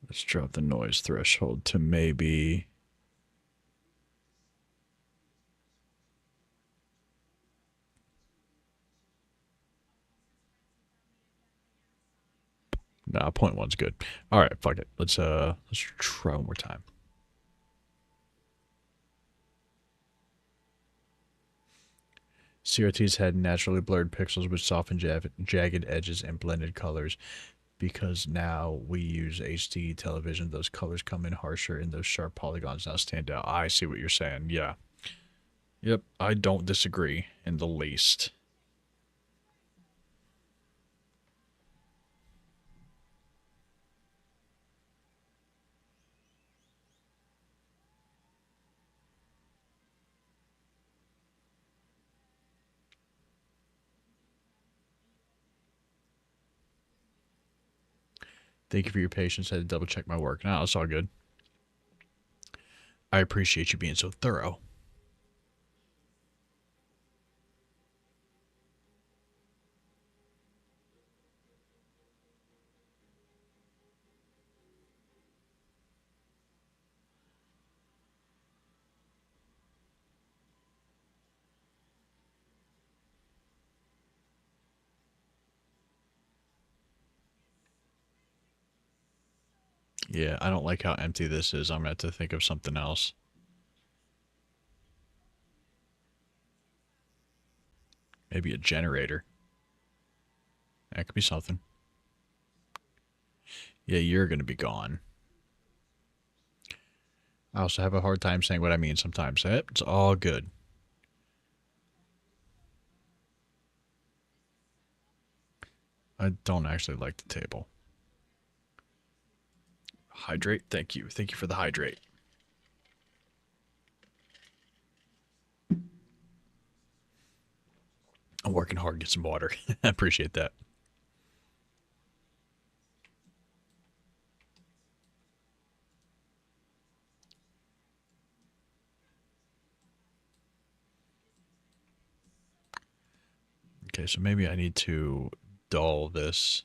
Let's drop the noise threshold to maybe Nah, 0.1's good. All right, fuck it. Let's try one more time. CRTs had naturally blurred pixels which softened jagged edges and blended colors. Because now we use HD television, those colors come in harsher and those sharp polygons now stand out. I see what you're saying. Yeah. Yep, I don't disagree in the least. Thank you for your patience. I had to double check my work. No, it's all good. I appreciate you being so thorough. Yeah, I don't like how empty this is. I'm going to have to think of something else. Maybe a generator. That could be something. Yeah, you're going to be gone. I also have a hard time saying what I mean sometimes. It's all good. I don't actually like the table. Hydrate? Thank you. Thank you for the hydrate. I'm working hard to get some water. I appreciate that. Okay, so maybe I need to dull this.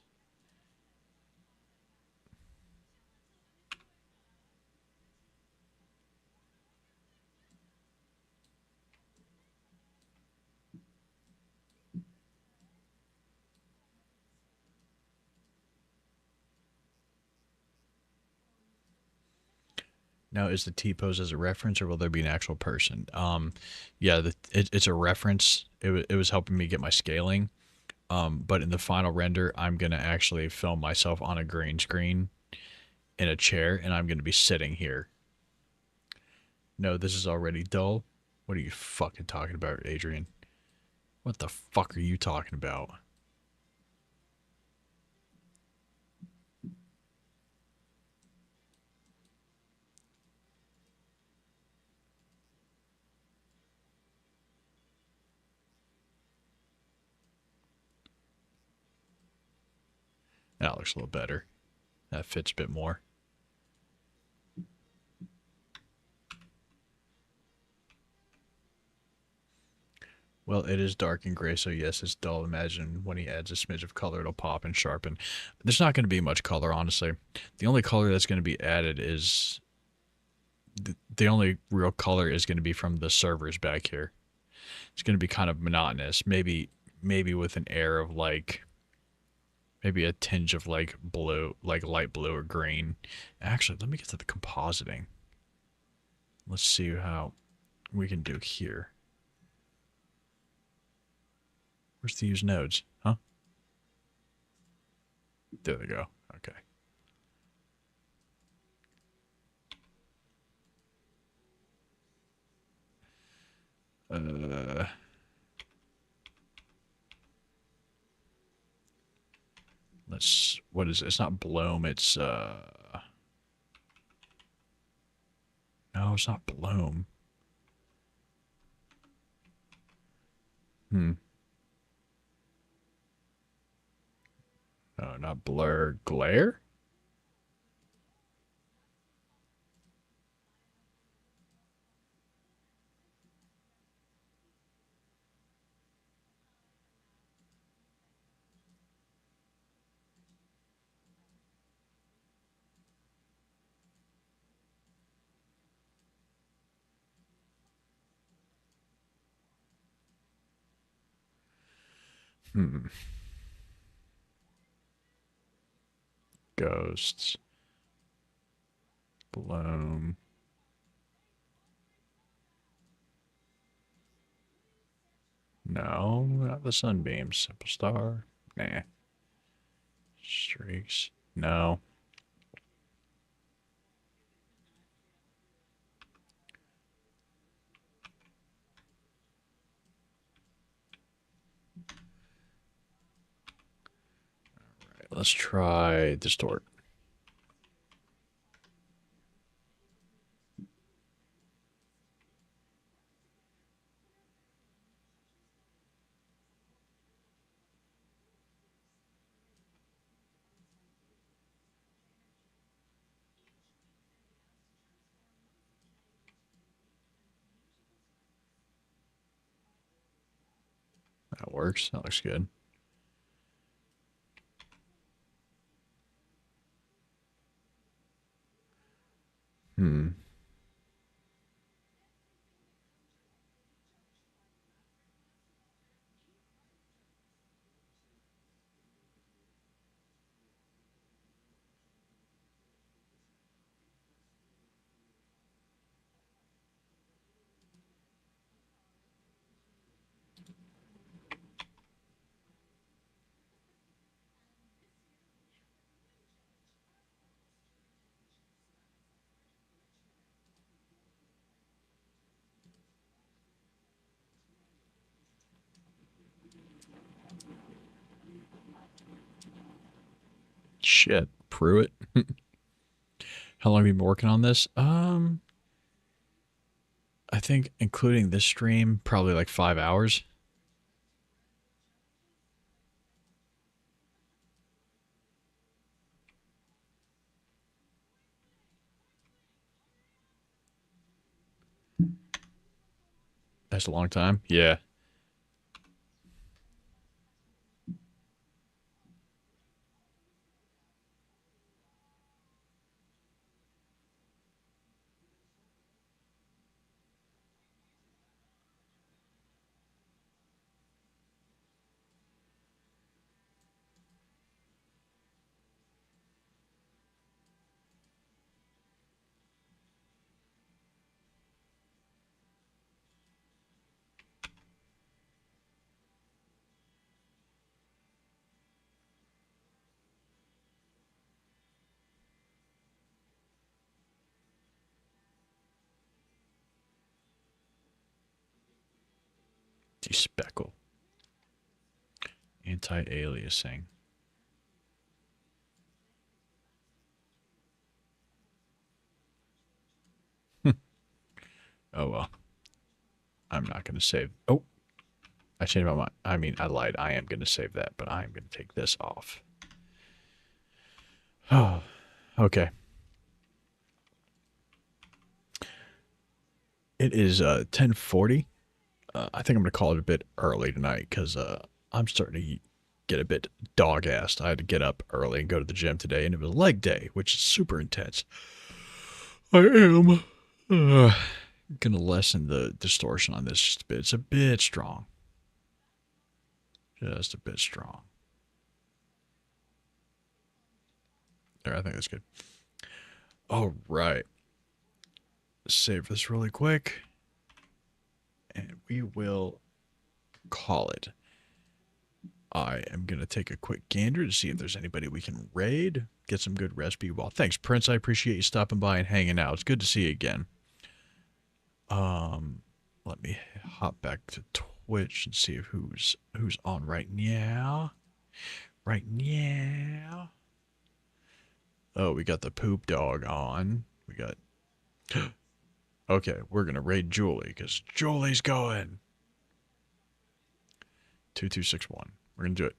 Now, is the T-pose as a reference, or will there be an actual person? Yeah, it's a reference. It was helping me get my scaling. But in the final render, I'm going to actually film myself on a green screen in a chair, and I'm going to be sitting here. No, this is already dull. What are you fucking talking about, Adrian? What the fuck are you talking about? That looks a little better. That fits a bit more. Well, it is dark and gray, so yes, it's dull. Imagine when he adds a smidge of color, it'll pop and sharpen. There's not going to be much color, honestly. The only color that's going to be added is... The only real color is going to be from the servers back here. It's going to be kind of monotonous. Maybe with an air of like... Maybe a tinge of like blue, like light blue or green. Actually, let me get to the compositing. Let's see how we can do here. Where's the use nodes? Huh? There they go. Okay. What is it? It's not bloom, it's no, it's not bloom. No, not blur, glare? Ghosts. Bloom. No, not the sunbeams. Simple star. Nah. Streaks. No. All right, let's try distort. That works. That looks good. Hmm. Shit, Pruitt. How long have you been working on this? I think including this stream, probably like 5 hours. That's a long time. Yeah. Despeckle. Anti-aliasing. Oh well. I'm not going to save. Oh, I changed my mind. I mean, I lied. I am going to save that, but I am going to take this off. Oh, okay. It is 10:40. I think I'm going to call it a bit early tonight because I'm starting to get a bit dog-assed. I had to get up early and go to the gym today, and it was leg day, which is super intense. I am going to lessen the distortion on this just a bit. It's a bit strong. Just a bit strong. There, I think that's good. All right. Save this really quick. And we will call it. I am going to take a quick gander to see if there's anybody we can raid. Get some good recipe wall. Thanks, Prince. I appreciate you stopping by and hanging out. It's good to see you again. Let me hop back to Twitch and see if who's on right now. Right now. Oh, we got the poop dog on. We got... Okay, we're going to raid Julie, because Julie's going. 2261. We're going to do it.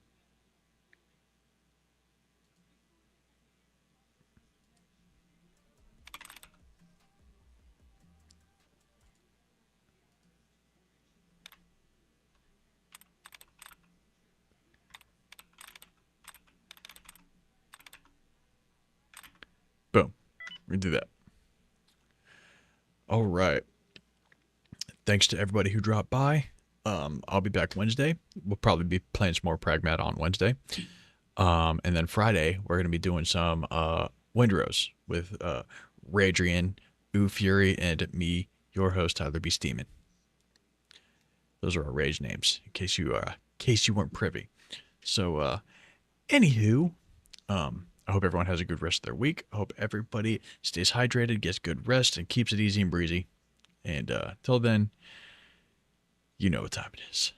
Boom. We're going to do that. All right. Thanks to everybody who dropped by. I'll be back Wednesday. We'll probably be playing some more Pragmat on Wednesday. And then Friday, we're going to be doing some Windrose with Radrian, Ooh Fury, and me, your host, Tyler B. Steeman. Those are our rage names, in case you weren't privy. So, anywho, I hope everyone has a good rest of their week. I hope everybody stays hydrated, gets good rest, and keeps it easy and breezy. And till then, you know what time it is.